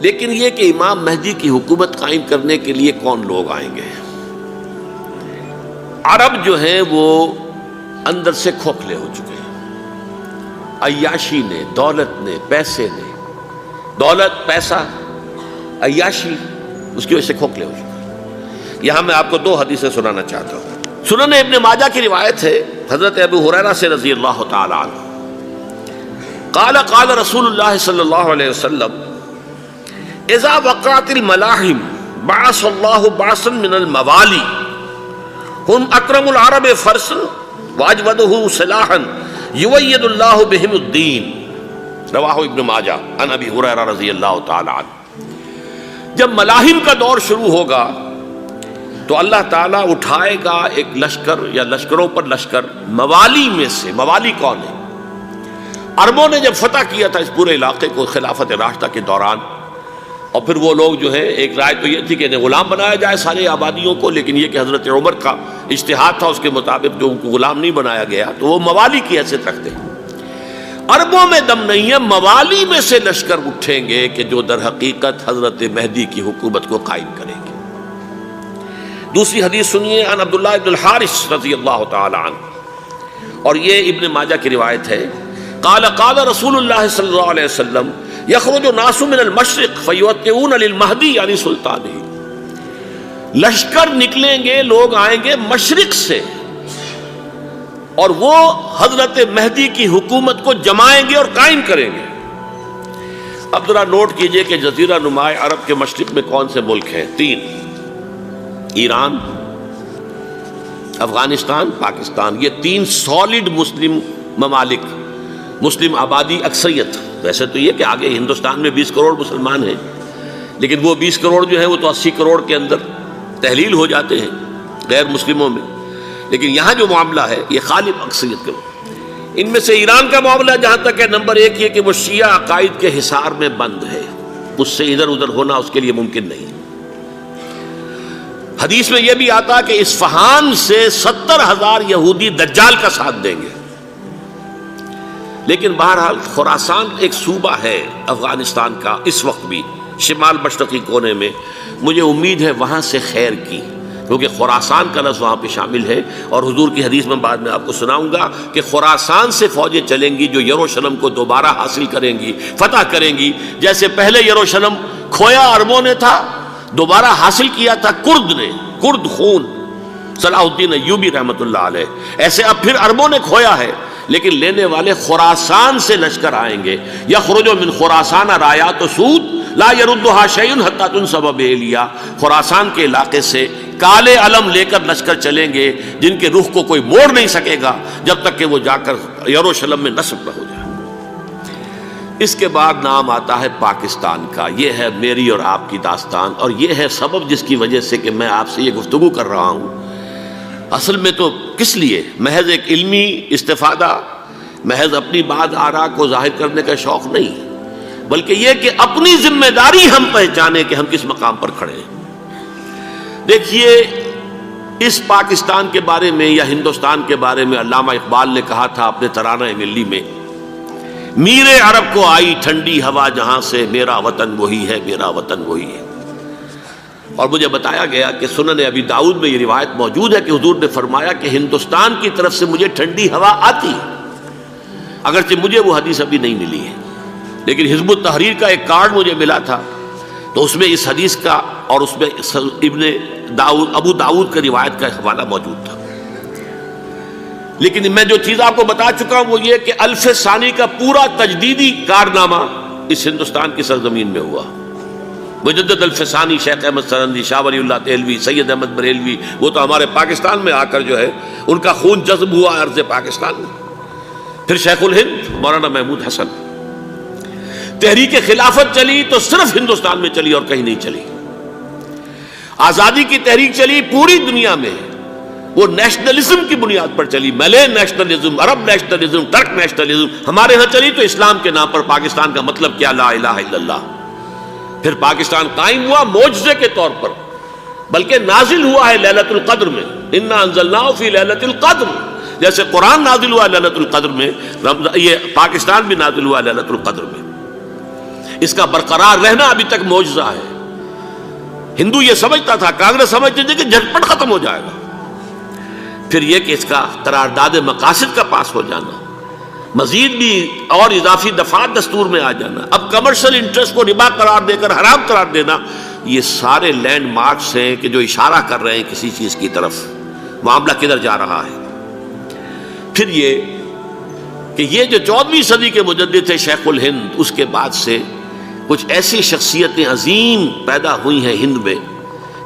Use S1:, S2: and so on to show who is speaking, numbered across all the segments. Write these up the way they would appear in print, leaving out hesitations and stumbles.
S1: لیکن یہ کہ امام مہدی کی حکومت قائم کرنے کے لیے کون لوگ آئیں گے؟ عرب جو ہیں وہ اندر سے کھوکھلے ہو چکے ہیں، عیاشی نے، دولت نے، پیسے نے، دولت، پیسہ، عیاشی، اس کی وجہ سے کھوکھلے ہو چکے ہیں۔ یہاں میں آپ کو دو حدیثیں سنانا چاہتا ہوں۔ سنن ابن ماجہ کی روایت ہے حضرت ابو ہریرہ سے رضی اللہ تعالی عنہ، قال قال رسول اللہ صلی اللہ علیہ وسلم اذا وقعت الملاحم بعث اللہ بعثا من الموالی ہم اکرم العرب فرسا واجودہ سلاحا یوید اللہ بہم الدین، رواہ ابن ماجہ عن ابی ہریرہ رضی اللہ تعالی عنہ۔ جب ملاحم کا دور شروع ہوگا تو اللہ تعالیٰ اٹھائے گا ایک لشکر یا لشکروں پر لشکر موالی میں سے۔ موالی کون ہے؟ عربوں نے جب فتح کیا تھا اس پورے علاقے کو خلافت راشدہ کے دوران، اور پھر وہ لوگ جو ہے، ایک رائے تو یہ تھی کہ انہیں غلام بنایا جائے سارے آبادیوں کو، لیکن یہ کہ حضرت عمر کا اجتہاد تھا، اس کے مطابق جو ان کو غلام نہیں بنایا گیا تو وہ موالی کی حیثیت رکھتے ہیں۔ عربوں میں دم نہیں ہے، موالی میں سے لشکر اٹھیں گے کہ جو در حقیقت حضرت مہدی کی حکومت کو قائم کریں گے۔ دوسری حدیث سنیے، عن عبداللہ ابن الحارث رضی اللہ تعالی عنہ، اور یہ ابن ماجہ کی روایت ہے، قال قال رسول اللہ صلی اللہ علیہ وسلم یخرج الناس من المشرق فیوطئون للمہدی یعنی سلطانہ، لشکر نکلیں گے، لوگ آئیں گے مشرق سے، اور وہ حضرت مہدی کی حکومت کو جمائیں گے اور قائم کریں گے۔ اب ذرا نوٹ کیجئے کہ جزیرہ نما عرب کے مشرق میں کون سے ملک ہیں؟ تین: ایران، افغانستان، پاکستان۔ یہ تین سالڈ مسلم ممالک، مسلم آبادی اکثریت۔ ویسے تو یہ کہ آگے ہندوستان میں 20 کروڑ مسلمان ہیں، لیکن وہ 20 کروڑ جو ہے وہ تو 80 کروڑ کے اندر تحلیل ہو جاتے ہیں غیر مسلموں میں، لیکن یہاں جو معاملہ ہے یہ غالب اکثریت کا۔ ان میں سے ایران کا معاملہ جہاں تک ہے، نمبر 1 یہ کہ وہ شیعہ عقائد کے حصار میں بند ہے، اس سے ادھر ادھر ہونا اس کے لیے ممکن نہیں۔ حدیث میں یہ بھی آتا کہ اصفہان سے 70,000 یہودی دجال کا ساتھ دیں گے، لیکن بہرحال خراسان ایک صوبہ ہے افغانستان کا اس وقت بھی شمال مشرقی کونے میں، مجھے امید ہے وہاں سے خیر کی، کیونکہ خراسان کا لفظ وہاں پہ شامل ہے، اور حضور کی حدیث میں بعد میں آپ کو سناؤں گا کہ خراسان سے فوجیں چلیں گی جو یروشلم کو دوبارہ حاصل کریں گی، فتح کریں گی، جیسے پہلے یروشلم کھویا عربوں نے تھا، دوبارہ حاصل کیا تھا کرد نے، کرد خون صلاح الدین ایوبی رحمۃ اللہ علیہ، ایسے اب پھر عربوں نے کھویا ہے، لیکن لینے والے خراسان سے لشکر آئیں گے۔ یخرج من خراسان رایات سود لا یردھا شیء حتی تنصب بإیلیا، خراسان کے علاقے سے کالے علم لے کر لشکر چلیں گے جن کے رخ کو کوئی موڑ نہیں سکے گا جب تک کہ وہ جا کر یروشلم میں نصب نہ ہو جائے۔ اس کے بعد نام آتا ہے پاکستان کا۔ یہ ہے میری اور آپ کی داستان، اور یہ ہے سبب جس کی وجہ سے کہ میں آپ سے یہ گفتگو کر رہا ہوں۔ اصل میں تو کس لیے؟ محض ایک علمی استفادہ، محض اپنی بات آراء کو ظاہر کرنے کا شوق نہیں، بلکہ یہ کہ اپنی ذمہ داری ہم پہچانیں کہ ہم کس مقام پر کھڑے ہیں۔ دیکھیے، اس پاکستان کے بارے میں یا ہندوستان کے بارے میں علامہ اقبال نے کہا تھا اپنے ترانہ ملی میں، میرے عرب کو آئی ٹھنڈی ہوا جہاں سے، میرا وطن وہی ہے، میرا وطن وہی ہے۔ اور مجھے بتایا گیا کہ سنن ابی داؤد میں یہ روایت موجود ہے کہ حضور نے فرمایا کہ ہندوستان کی طرف سے مجھے ٹھنڈی ہوا آتی ہے، اگرچہ مجھے وہ حدیث ابھی نہیں ملی ہے، لیکن حزب التحریر کا ایک کارڈ مجھے ملا تھا، تو اس میں اس حدیث کا اور اس میں ابو داؤد کا روایت کا حوالہ موجود تھا۔ لیکن میں جو چیز آپ کو بتا چکا ہوں وہ یہ کہ الف ثانی کا پورا تجدیدی کارنامہ اس ہندوستان کی سرزمین میں ہوا۔ مجدد الف ثانی شیخ احمد سرندی، شاہ ولی اللہ دہلوی، سید احمد بریلوی، وہ تو ہمارے پاکستان میں آ کر جو ہے ان کا خون جذب ہوا ارض پاکستان میں۔ پھر شیخ الہند مولانا محمود حسن۔ تحریک خلافت چلی تو صرف ہندوستان میں چلی اور کہیں نہیں چلی۔ آزادی کی تحریک چلی پوری دنیا میں، وہ نیشنلزم کی بنیاد پر چلی، ملے نیشنلزم، عرب نیشنلزم، ٹرک نیشنلزم۔ ہمارے ہاں چلی تو اسلام کے نام پر پاکستان کا مطلب کیا؟ لا الہ الا اللہ۔ پھر پاکستان قائم ہوا معجزے کے طور پر، بلکہ نازل ہوا ہے لیلۃ القدر میں، انا انزلناہ فی لیلۃ القدر، جیسے قرآن نازل ہوا لیلۃ القدر میں، یہ پاکستان بھی نازل ہوا لیلۃ القدر میں۔ اس کا برقرار رہنا ابھی تک معجزہ ہے۔ ہندو یہ سمجھتا تھا، کانگریس سمجھتی تھی کہ جھٹپٹ ختم ہو جائے گا۔ پھر یہ کہ اس کا قرارداد مقاصد کا پاس ہو جانا، مزید بھی اور اضافی دفعات دستور میں آ جانا، اب کمرشل انٹرسٹ کو ربا قرار دے کر حرام قرار دینا، یہ سارے لینڈ مارکس ہیں کہ جو اشارہ کر رہے ہیں کسی چیز کی طرف، معاملہ کدھر جا رہا ہے۔ پھر یہ کہ یہ جو 14ویں صدی کے مجدد تھے شیخ الہند، اس کے بعد سے کچھ ایسی شخصیتیں عظیم پیدا ہوئی ہیں ہند میں،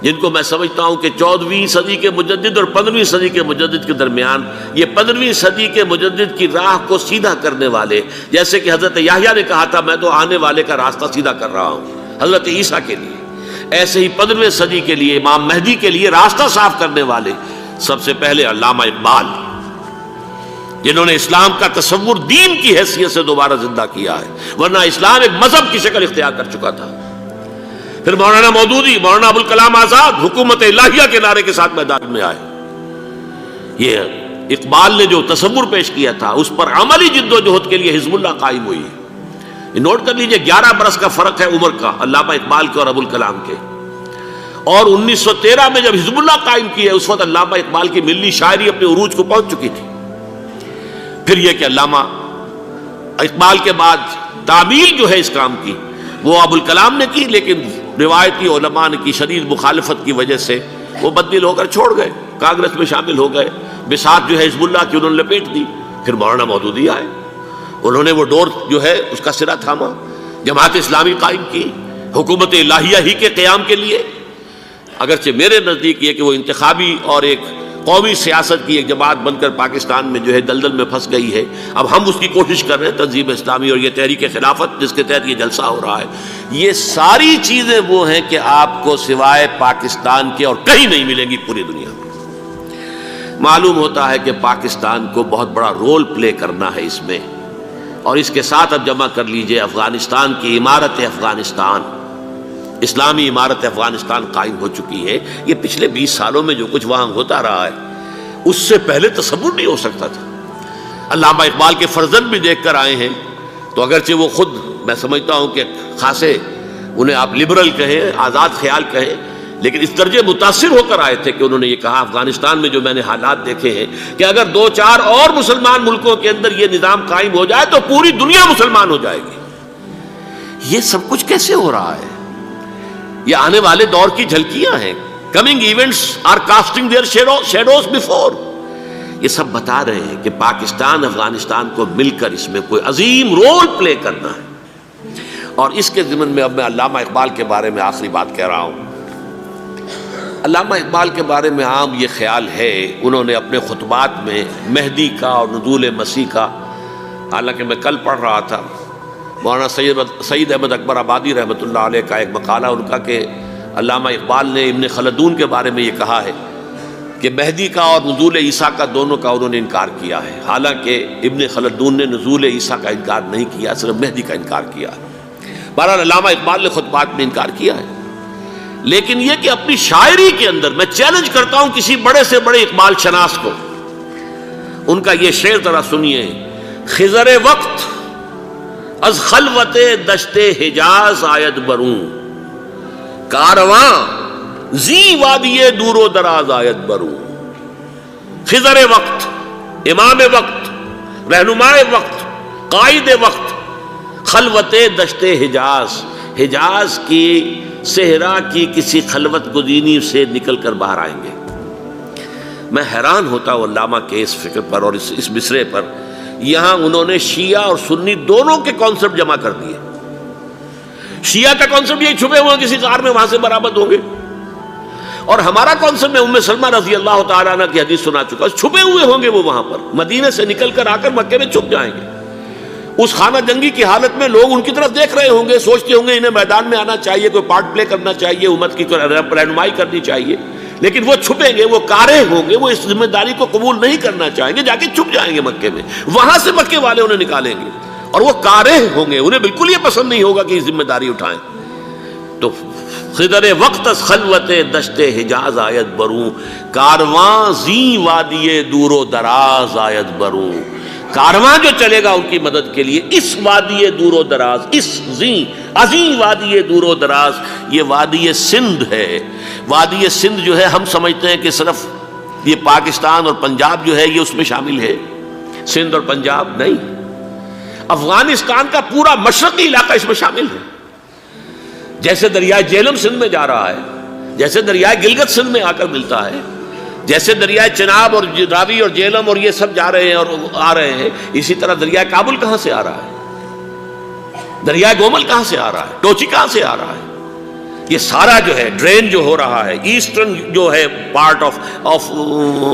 S1: جن کو میں سمجھتا ہوں کہ 14ویں صدی کے مجدد اور 15ویں صدی کے مجدد کے درمیان، یہ 15ویں صدی کے مجدد کی راہ کو سیدھا کرنے والے، جیسے کہ حضرت یحییٰ نے کہا تھا میں تو آنے والے کا راستہ سیدھا کر رہا ہوں حضرت عیسیٰ کے لیے، ایسے ہی 15ویں صدی کے لیے امام مہدی کے لیے راستہ صاف کرنے والے سب سے پہلے علامہ اقبال، جنہوں نے اسلام کا تصور دین کی حیثیت سے دوبارہ زندہ کیا ہے، ورنہ اسلام ایک مذہب کی شکل اختیار کر چکا تھا۔ پھر مولانا مودودی، مولانا ابوالکلام آزاد حکومت الہیہ کے نعرے کے ساتھ میدان میں آئے۔ یہ اقبال نے جو تصور پیش کیا تھا اس پر عملی جد و جہد کے لیے حزب اللہ قائم ہوئی ہے۔ نوٹ کر لیجئے 11 برس کا فرق ہے عمر کا علامہ اقبال کے اور ابوالکلام کے، اور 1913 میں جب حزب اللہ قائم کی ہے اس وقت علامہ اقبال کی ملی شاعری اپنے عروج کو پہنچ چکی تھی۔ پھر یہ کہ علامہ اقبال کے بعد تعمیل جو ہے اس کام کی وہ ابوالکلام نے کی، لیکن روایتی علماء نے کی شدید مخالفت کی وجہ سے وہ بددل ہو کر چھوڑ گئے، کانگریس میں شامل ہو گئے، بساط جو ہے حزب اللہ کی انہوں نے لپیٹ دی۔ پھر مولانا مودودی آئے، انہوں نے وہ ڈور جو ہے اس کا سرا تھاما، جماعت اسلامی قائم کی حکومت الہیہ ہی کے قیام کے لیے۔ اگرچہ میرے نزدیک یہ کہ وہ انتخابی اور ایک قومی سیاست کی ایک جماعت بن کر پاکستان میں جو ہے دلدل میں پھنس گئی ہے، اب ہم اس کی کوشش کر رہے ہیں، تنظیم اسلامی اور یہ تحریک خلافت جس کے تحت یہ جلسہ ہو رہا ہے، یہ ساری چیزیں وہ ہیں کہ آپ کو سوائے پاکستان کے اور کہیں نہیں ملیں گی پوری دنیا میں۔ معلوم ہوتا ہے کہ پاکستان کو بہت بڑا رول پلے کرنا ہے اس میں، اور اس کے ساتھ اب جمع کر لیجئے افغانستان کی عمارت افغانستان، اسلامی عمارت افغانستان قائم ہو چکی ہے۔ یہ پچھلے 20 سالوں میں جو کچھ وہاں ہوتا رہا ہے اس سے پہلے تصور نہیں ہو سکتا تھا۔ علامہ اقبال کے فرزند بھی دیکھ کر آئے ہیں، تو اگرچہ وہ خود میں سمجھتا ہوں کہ خاصے انہیں آپ لبرل کہیں، آزاد خیال کہیں، لیکن اس درجے متاثر ہو کر آئے تھے کہ انہوں نے یہ کہا افغانستان میں جو میں نے حالات دیکھے ہیں کہ اگر 2-4 اور مسلمان ملکوں کے اندر یہ نظام قائم ہو جائے تو پوری دنیا مسلمان ہو جائے گی۔ یہ سب کچھ کیسے ہو رہا ہے؟ یہ آنے والے دور کی جھلکیاں ہیں۔ Coming events are casting their shadows before. یہ سب بتا رہے ہیں کہ پاکستان افغانستان کو مل کر اس میں کوئی عظیم رول پلے کرنا ہے، اور اس کے ضمن میں اب میں علامہ اقبال کے بارے میں آخری بات کہہ رہا ہوں۔ علامہ اقبال کے بارے میں عام یہ خیال ہے، انہوں نے اپنے خطبات میں مہدی کا اور نزول مسیح کا، حالانکہ میں کل پڑھ رہا تھا مولانا سید احمد اکبر آبادی رحمۃ اللہ علیہ کا ایک مقالہ ان کا کہ علامہ اقبال نے ابن خلدون کے بارے میں یہ کہا ہے کہ مہدی کا اور نزول عیسیٰ کا دونوں کا انہوں نے انکار کیا ہے، حالانکہ ابن خلدون نے نزول عیسیٰ کا انکار نہیں کیا، صرف مہدی کا انکار کیا ہے۔ بہرحال علامہ اقبال نے خطبات میں انکار کیا ہے، لیکن یہ کہ اپنی شاعری کے اندر میں چیلنج کرتا ہوں کسی بڑے سے بڑے اقبال شناس کو، ان کا یہ شعر ذرا سنیے: خضر وقت از خلوت دشت حجاز آید بروں، کارواں زی وادی دور و دراز آید بروں۔ خضر وقت، امام وقت، رہنمائے وقت، قائد وقت، خلوت دشت حجاز، حجاز کی صحرا کی کسی خلوت گزینی سے نکل کر باہر آئیں گے۔ میں حیران ہوتا ہوں علامہ کے اس فکر پر اور اس مصرے پر۔ یہاں انہوں نے شیعہ اور سنی دونوں کے کانسیپٹ جمع کر دیے۔ شیعہ کا کانسیپٹ یہی چھپے ہوئے کسی غار میں وہاں سے برآمد ہوں گے، اور ہمارا کانسیپٹ میں ام سلمہ رضی اللہ تعالیٰ عنہ کی حدیث سنا چکا، چھپے ہوئے ہوں گے وہ وہاں پر، مدینے سے نکل کر آ کر مکے میں چھپ جائیں گے۔ اس خانہ جنگی کی حالت میں لوگ ان کی طرف دیکھ رہے ہوں گے، سوچتے ہوں گے انہیں میدان میں آنا چاہیے، کوئی پارٹ پلے کرنا چاہیے، امت کی رہنمائی کرنی چاہیے، لیکن وہ چھپیں گے، وہ کارے ہوں گے، وہ اس ذمہ داری کو قبول نہیں کرنا چاہیں گے، جا کے چھپ جائیں گے مکے میں، وہاں سے مکے والے انہیں نکالیں گے، اور وہ کارے ہوں گے، انہیں بالکل یہ پسند نہیں ہوگا کہ یہ ذمہ داری اٹھائیں۔ تو خضر وقت از خلوت دشت حجاز آیت بروں، کارواں زی وادی دور و دراز آیت بروں۔ کارواں جو چلے گا ان کی مدد کے لیے اس وادی دور و دراز، اس عظیم وادی دور و دراز، یہ وادی سندھ ہے۔ وادی سندھ جو ہے ہم سمجھتے ہیں کہ صرف یہ پاکستان اور پنجاب جو ہے یہ اس میں شامل ہے، سندھ اور پنجاب نہیں، افغانستان کا پورا مشرقی علاقہ اس میں شامل ہے۔ جیسے دریائے جہلم سندھ میں جا رہا ہے، جیسے دریائے گلگت سندھ میں آ کر ملتا ہے، جیسے دریائے چناب اور راوی اور جہلم اور یہ سب جا رہے ہیں اور آ رہے ہیں، اسی طرح دریائے کابل کہاں سے آ رہا ہے، دریائے گومل کہاں سے آ رہا ہے، ٹوچی کہاں سے آ رہا ہے، یہ سارا جو ہے ڈرین جو ہو رہا ہے ایسٹرن جو ہے پارٹ آف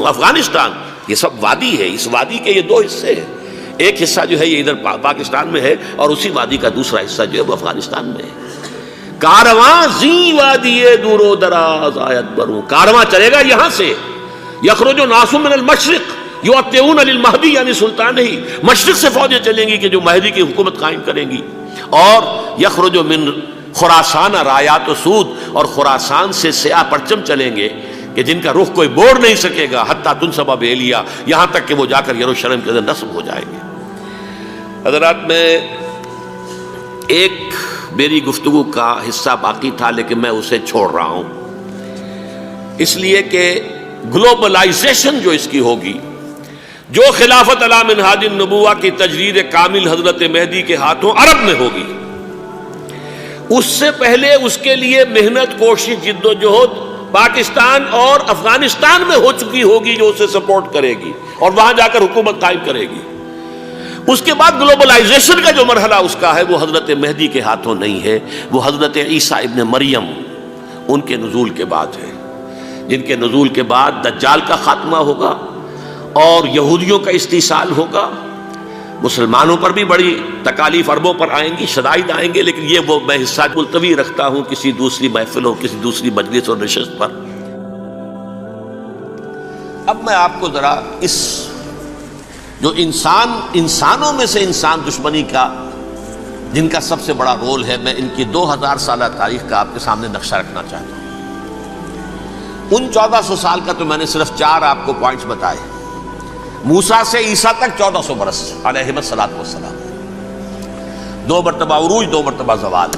S1: افغانستان، یہ سب وادی ہے۔ اس وادی کے یہ دو حصے ہیں، ایک حصہ جو ہے یہ ادھر پاکستان میں ہے اور اسی وادی کا دوسرا حصہ جو ہے وہ افغانستان میں ہے۔ کارواں زی وادی دور و دراز آیت بروں، کارواں چلے گا یہاں سے، یخرج ناس من المشرق یؤتون للمہدی یعنی سلطان ہی، مشرق سے فوجیں چلیں گی کہ جو مہدی کی حکومت قائم کریں گی، اور یخرج من خراسان رایات و سود، اور خراسان سے سیاہ پرچم چلیں گے کہ جن کا رخ کوئی موڑ نہیں سکے گا، حتیٰ تنصب بیلیا، یہاں تک کہ وہ جا کر یروشلم کے اندر نصب ہو جائیں گے۔ حضرات، میں ایک میری گفتگو کا حصہ باقی تھا لیکن میں اسے چھوڑ رہا ہوں، اس لیے کہ گلوبلائزیشن جو اس کی ہوگی، جو خلافت علی منہاج النبوہ کی تجدید کامل حضرت مہدی کے ہاتھوں عرب میں ہوگی، اس سے پہلے اس کے لیے محنت، کوشش، جد و جہد پاکستان اور افغانستان میں ہو چکی ہوگی جو اسے سپورٹ کرے گی اور وہاں جا کر حکومت قائم کرے گی۔ اس کے بعد گلوبلائزیشن کا جو مرحلہ اس کا ہے وہ حضرت مہدی کے ہاتھوں نہیں ہے، وہ حضرت عیسیٰ ابن مریم ان کے نزول کے بعد ہے، جن کے نزول کے بعد دجال کا خاتمہ ہوگا اور یہودیوں کا استحصال ہوگا، مسلمانوں پر بھی بڑی تکالیف عربوں پر آئیں گی، شدائد آئیں گے، لیکن یہ وہ میں حصہ ملتوی رکھتا ہوں کسی دوسری محفل اور کسی دوسری مجلس اور نشست پر۔ اب میں آپ کو ذرا اس جو انسانوں میں سے انسان دشمنی کا جن کا سب سے بڑا رول ہے، میں ان کی 2000 سالہ تاریخ کا آپ کے سامنے نقشہ رکھنا چاہتا ہوں۔ ان 1400 سال کا تو میں نے صرف 4 آپ کو پوائنٹس بتائے، موسیٰ سے عیسیٰ تک 1400 برس علیہ الصلوۃ والسلام، 2 مرتبہ عروج، 2 مرتبہ زوال،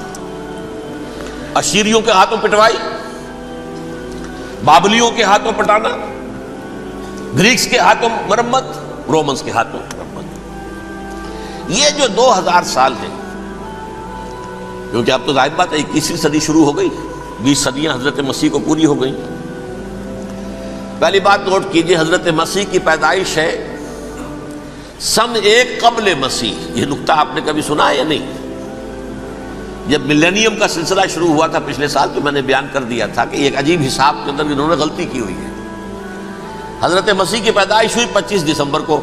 S1: اشیریوں کے ہاتھوں پٹوائی، بابلیوں کے ہاتھوں پٹانا، گریکس کے ہاتھوں مرمت، رومنز کے ہاتھوں مرمت۔ یہ جو 2000 سال ہیں، کیونکہ اب تو ظاہر بات ہے 21ویں صدی شروع ہو گئی، 20 صدیاں حضرت مسیح کو پوری ہو گئی۔ پہلی بات نوٹ کیجئے، حضرت مسیح کی پیدائش ہے سن 1 قبل مسیح۔ یہ نقطہ آپ نے کبھی سنا ہے یا نہیں؟ جب ملینیم کا سلسلہ شروع ہوا تھا پچھلے سال تو میں نے بیان کر دیا تھا کہ ایک عجیب حساب کے اندر انہوں نے غلطی کی ہوئی ہے۔ حضرت مسیح کی پیدائش ہوئی 25 دسمبر کو،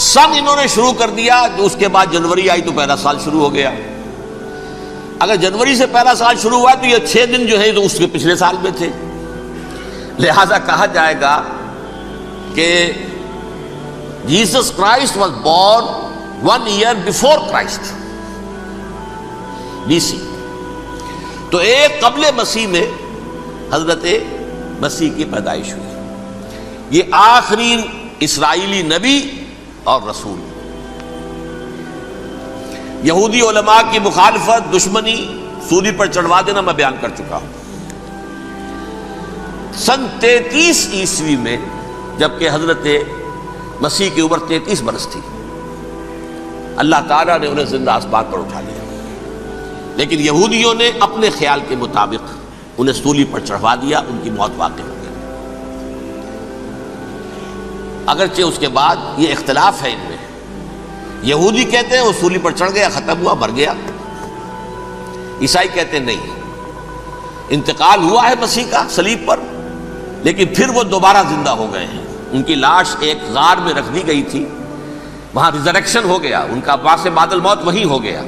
S1: سن انہوں نے شروع کر دیا، اس کے بعد جنوری آئی تو پہلا سال شروع ہو گیا۔ اگر جنوری سے پہلا سال شروع ہوا تو یہ 6 دن جو ہے تو اس کے پچھلے سال میں تھے، لہذا کہا جائے گا کہ Jesus Christ was born 1 year before Christ BC۔ تو 1 قبل مسیح میں حضرت مسیح کی پیدائش ہوئی۔ یہ آخری اسرائیلی نبی اور رسول، یہودی علماء کی مخالفت، دشمنی، سولی پر چڑھوا دینا میں بیان کر چکا ہوں۔ سن 33 عیسوی میں جبکہ حضرت مسیح کی عمر 33 برس تھی، اللہ تعالیٰ نے انہیں زندہ آسمان پر اٹھا لیا، لیکن یہودیوں نے اپنے خیال کے مطابق انہیں سولی پر چڑھوا دیا، ان کی موت واقع ہو گئی۔ اگرچہ اس کے بعد یہ اختلاف ہے ان میں، یہودی کہتے ہیں وہ سولی پر چڑھ گیا، ختم ہوا، مر گیا، عیسائی کہتے ہیں نہیں، انتقال ہوا ہے مسیح کا صلیب پر، لیکن پھر وہ دوبارہ زندہ ہو گئے ہیں۔ ان کی لاش ایک غار میں رکھ دی گئی تھی، وہاں ریزریکشن ہو گیا، ان کا باعث بعد الموت وہی ہو گیا،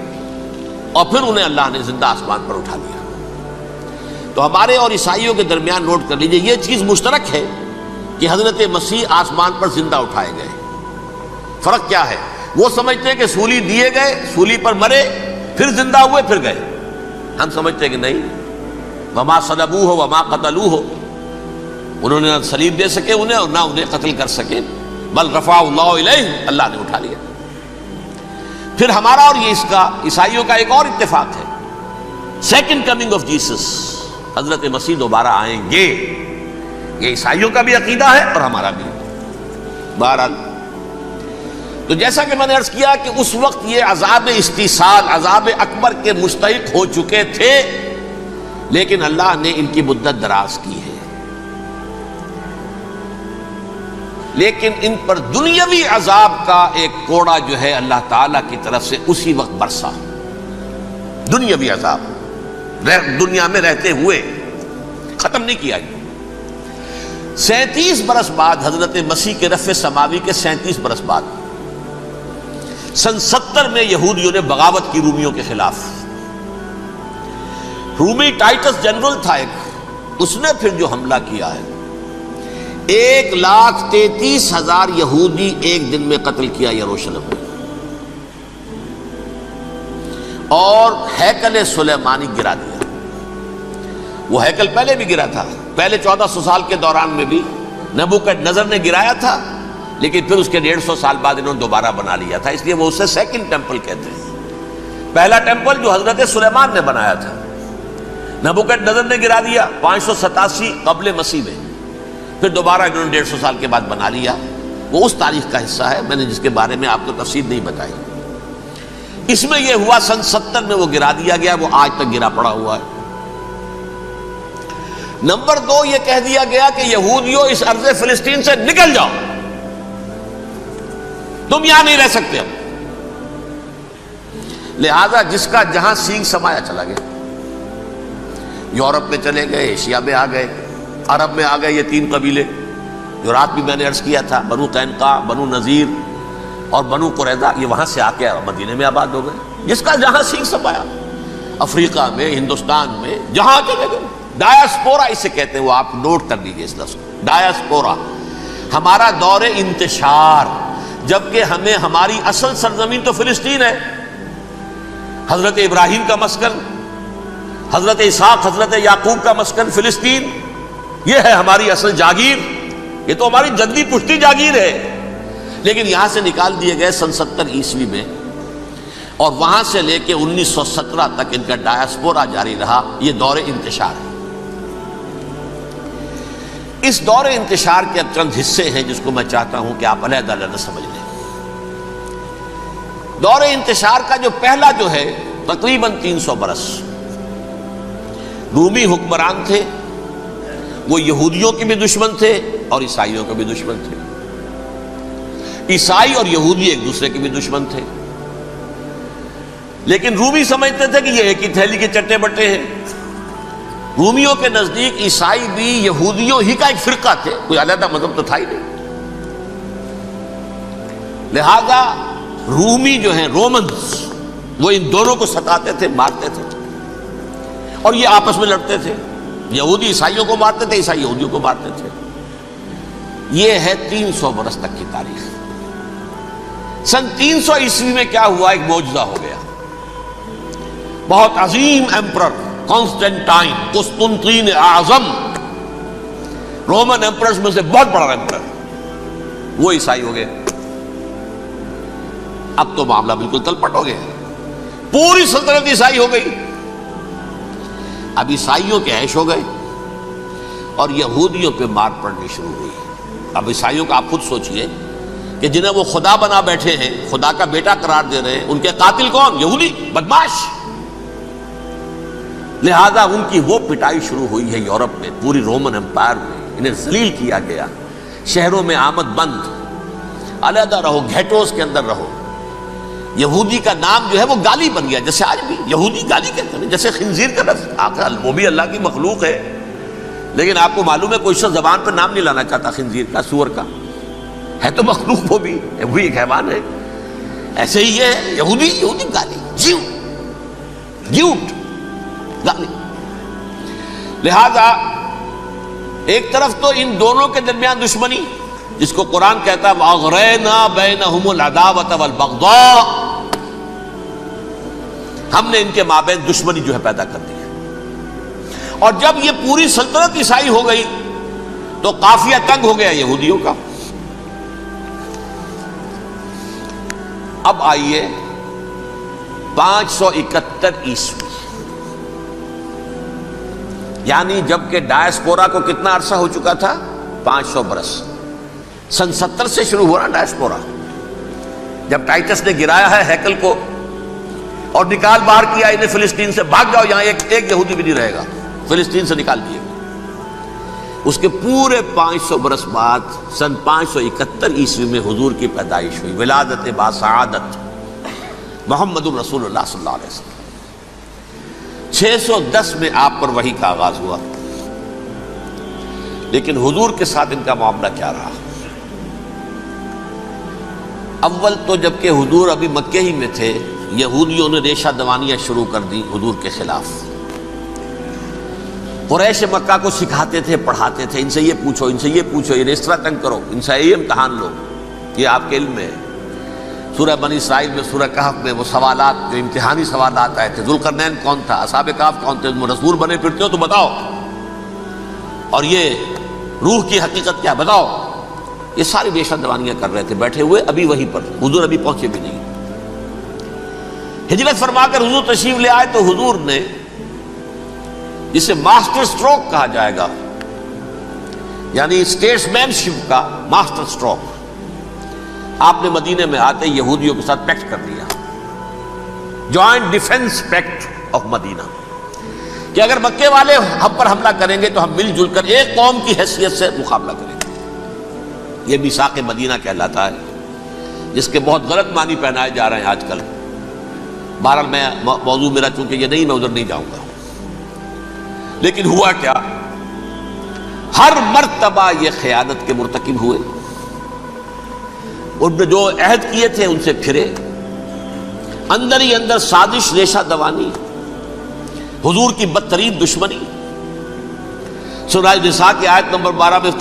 S1: اور پھر انہیں اللہ نے زندہ آسمان پر اٹھا لیا۔ تو ہمارے اور عیسائیوں کے درمیان نوٹ کر لیجئے، یہ چیز مشترک ہے کہ حضرت مسیح آسمان پر زندہ اٹھائے گئے۔ فرق کیا ہے؟ وہ سمجھتے ہیں کہ سولی دیے گئے، سولی پر مرے، پھر زندہ ہوئے، پھر گئے۔ ہم سمجھتے ہیں کہ نہیں، وما صلبوہ وما قتلوہ، انہوں نے نہ صلیب دے سکے انہیں اور نہ انہیں قتل کر سکے، بل رفع اللہ الیہ، اللہ نے اٹھا لیا۔ پھر ہمارا اور یہ اس کا عیسائیوں کا ایک اور اتفاق ہے، سیکنڈ کمنگ آف جیسس، حضرت مسیح دوبارہ آئیں گے، یہ عیسائیوں کا بھی عقیدہ ہے اور ہمارا بھی۔ بہرحال تو جیسا کہ میں نے عرض کیا کہ اس وقت یہ عذاب استیصال، عذاب اکبر کے مستحق ہو چکے تھے، لیکن اللہ نے ان کی مدت دراز کی ہے، لیکن ان پر دنیاوی عذاب کا ایک کوڑا جو ہے اللہ تعالیٰ کی طرف سے اسی وقت برسا۔ دنیاوی عذاب دنیا میں رہتے ہوئے ختم نہیں کیا گیا۔ 37 برس بعد، حضرت مسیح کے رفع سماوی کے 37 برس بعد، سن 70 میں یہودیوں نے بغاوت کی رومیوں کے خلاف۔ رومی ٹائٹس جنرل تھا ایک، اس نے پھر جو حملہ کیا ہے، 1,33,000 یہودی ایک دن میں قتل کیا یروشلم میں، اور ہیکل سلیمانی گرا دیا۔ وہ ہیکل پہلے بھی گرا تھا، پہلے 1400 سال کے دوران میں بھی نبوکڈنضر نے گرایا تھا، لیکن پھر اس کے 150 سال بعد انہوں نے دوبارہ بنا لیا تھا، اس لیے وہ اسے سیکنڈ ٹیمپل کہتے ہیں۔ پہلا ٹیمپل جو حضرت سلیمان نے بنایا تھا، نبوکڈنضر نے گرا دیا 587 قبل مسیح میں، پھر دوبارہ انہوں نے 150 سال کے بعد بنا لیا۔ وہ اس تاریخ کا حصہ ہے، میں نے جس کے بارے میں آپ کو تفصیل نہیں بتائی۔ اس میں یہ ہوا سن 70 میں وہ گرا دیا گیا، وہ آج تک گرا پڑا ہوا ہے۔ نمبر 2، یہ کہہ دیا گیا کہ یہودیوں اس ارض فلسطین سے نکل جاؤ، تم یہاں نہیں رہ سکتے اب۔ لہذا جس کا جہاں سینگ سمایا چلا گیا، یورپ میں چلے گئے، ایشیا میں آ گئے، عرب میں آ گئے، یہ 3 قبیلے جو رات بھی میں نے عرض کیا تھا، بنو قینقاع، بنو نذیر اور بنو قریظہ، یہ وہاں سے آ کے مدینے میں آباد ہو گئے۔ جس کا جہاں سینگ سمایا، افریقہ میں، ہندوستان میں، جہاں چلے گئے۔ ڈایاسپورا اسے کہتے ہیں، وہ آپ نوٹ کر لیجیے اس لفظ کو، ڈایاسپورا، ہمارا دور انتشار، جبکہ ہمیں ہماری اصل سرزمین تو فلسطین ہے، حضرت ابراہیم کا مسکن، حضرت اسحاق، حضرت یعقوب کا مسکن فلسطین، یہ ہے ہماری اصل جاگیر، یہ تو ہماری جدی پشتی جاگیر ہے، لیکن یہاں سے نکال دیے گئے سن 70 عیسوی میں، اور وہاں سے لے کے 1917 تک ان کا ڈایاسپورا جاری رہا۔ یہ دور انتشار ہے۔ اس دور انتشار کے اب چند حصے ہیں جس کو میں چاہتا ہوں کہ آپ علیحدہ علیحدہ سمجھ لیں۔ دور انتشار کا جو پہلا جو ہے، تقریباً 300 برس رومی حکمران تھے، وہ یہودیوں کے بھی دشمن تھے اور عیسائیوں کے بھی دشمن تھے۔ عیسائی اور یہودی ایک دوسرے کے بھی دشمن تھے، لیکن رومی سمجھتے تھے کہ یہ ایک ہی تھیلی کے چٹے بٹے ہیں۔ رومیوں کے نزدیک عیسائی بھی یہودیوں ہی کا ایک فرقہ تھے، کوئی علیحدہ مذہب تو تھا ہی نہیں۔ لہذا رومی جو ہیں، رومنز، وہ ان دونوں کو ستاتے تھے، مارتے تھے، اور یہ آپس میں لڑتے تھے۔ یہودی عیسائیوں کو مارتے تھے، عیسائی یہودیوں کو مارتے تھے۔ یہ ہے 300 برس تک کی تاریخ۔ سن 300 عیسوی میں کیا ہوا؟ ایک معجزہ ہو گیا۔ بہت عظیم ایمپرر کانسٹینٹائن، قسطنطین اعظم، رومن ایمپررز میں سے بہت بڑا ایمپرر، وہ عیسائی ہو گئے۔ اب تو معاملہ بالکل تلپٹ ہو گیا، پوری سلطنت عیسائی ہو گئی۔ اب عیسائیوں کے عیش ہو گئے اور یہودیوں پہ مار پڑنی شروع ہوئی۔ اب عیسائیوں کا آپ خود سوچئے کہ جنہیں وہ خدا بنا بیٹھے ہیں، خدا کا بیٹا قرار دے رہے ہیں، ان کے قاتل کون؟ یہودی، بدماش۔ لہذا ان کی وہ پٹائی شروع ہوئی ہے یورپ میں، پوری رومن امپائر میں، انہیں ذلیل کیا گیا، شہروں میں آمد بند، علیحدہ رہو، گھیٹوز کے اندر رہو۔ یہودی کا نام جو ہے وہ گالی بن گیا، جیسے آج بھی یہودی گالی کہتے ہیں، جیسے خنزیر کا لفظ، وہ بھی اللہ کی مخلوق ہے، لیکن آپ کو معلوم ہے کوئی شخص زبان پہ نام نہیں لانا چاہتا خنزیر کا، سور کا، ہے تو مخلوق وہ بھی ایک حیوان ہے۔ ایسے ہی یہ ہے یہودی، یہودی گالی، جیوٹ گالی۔ لہذا ایک طرف تو ان دونوں کے درمیان دشمنی، جس کو قرآن کہتا ہے وَأَغْرَيْنَا بَيْنَهُمُ الْعَدَاوَةَ وَالْبَغْضَاءَ، ہم نے ان کے مابین دشمنی جو ہے پیدا کر دی ہے۔ اور جب یہ پوری سلطنت عیسائی ہو گئی تو قافیہ تنگ ہو گیا یہودیوں کا، اب آئیے 571 عیسوی، یعنی جبکہ ڈائسپورا کو کتنا عرصہ ہو چکا تھا؟ 500 برس۔ سن 70 سے شروع ہوا نا ڈائسپورا، جب ٹائٹس نے گرایا ہے ہیکل کو اور نکال باہر کیا انہیں فلسطین سے، بھاگ جاؤ یہاں ایک یہودی بھی نہیں رہے گا، فلسطین سے نکال دیے گئے۔ اس کے پورے 500 برس بعد سن 571 عیسوی میں حضور کی پیدائش ہوئی، ولادت باسعادت محمد رسول اللہ صلی اللہ علیہ وسلم۔ 610 میں آپ پر وحی کا آغاز ہوا، لیکن حضور کے ساتھ ان کا معاملہ کیا رہا؟ اول تو جبکہ حضور ابھی مکے ہی میں تھے، یہودیوں نے ریشہ دوانیاں شروع کر دی حضور کے خلاف۔ قریش مکہ کو سکھاتے تھے، پڑھاتے تھے، ان سے یہ پوچھو، ان سے یہ پوچھو، یہ اس طرح تنگ کرو، ان سے یہ امتحان لو، یہ آپ کے علم میں ہے۔ سورہ بنی اسرائیل میں، سورہ کہف میں وہ سوالات، جو امتحانی سوالات آئے تھے، ذوالقرنین کون تھا، اصحاب کہف کون تھے، تم رسول بنے پھرتے ہو تو بتاؤ، اور یہ روح کی حقیقت کیا بتاؤ، یہ ساری ریشہ دوانیاں کر رہے تھے بیٹھے ہوئے ابھی وہیں پر، حضور ابھی پہنچے بھی نہیں۔ ہجرت فرما کر حضور تشریف لے آئے تو حضور نے، جسے ماسٹر سٹروک کہا جائے گا، یعنی اسٹیٹس مین شپ کا ماسٹر سٹروک، آپ نے مدینے میں آتے یہودیوں کے ساتھ پیکٹ کر دیا، جوائنٹ ڈیفنس پیکٹ آف مدینہ، کہ اگر مکے والے ہم پر حملہ کریں گے تو ہم مل جل کر ایک قوم کی حیثیت سے مقابلہ کریں گے۔ یہ میثاق مدینہ کہلاتا ہے، جس کے بہت غلط معنی پہنائے جا رہے ہیں آج کل۔ بہرحال میں موضوع میرا چونکہ یہ نہیں، میں ادھر نہیں جاؤں گا، لیکن ہوا کیا؟ ہر مرتبہ یہ خیانت کے مرتکب ہوئے، ان نے جو عہد کیے تھے ان سے پھرے، اندر ہی اندر سازش، ریشہ دوانی، حضور کی بدترین دشمنی۔ سورہ نساء کی آیت نمبر 12 میں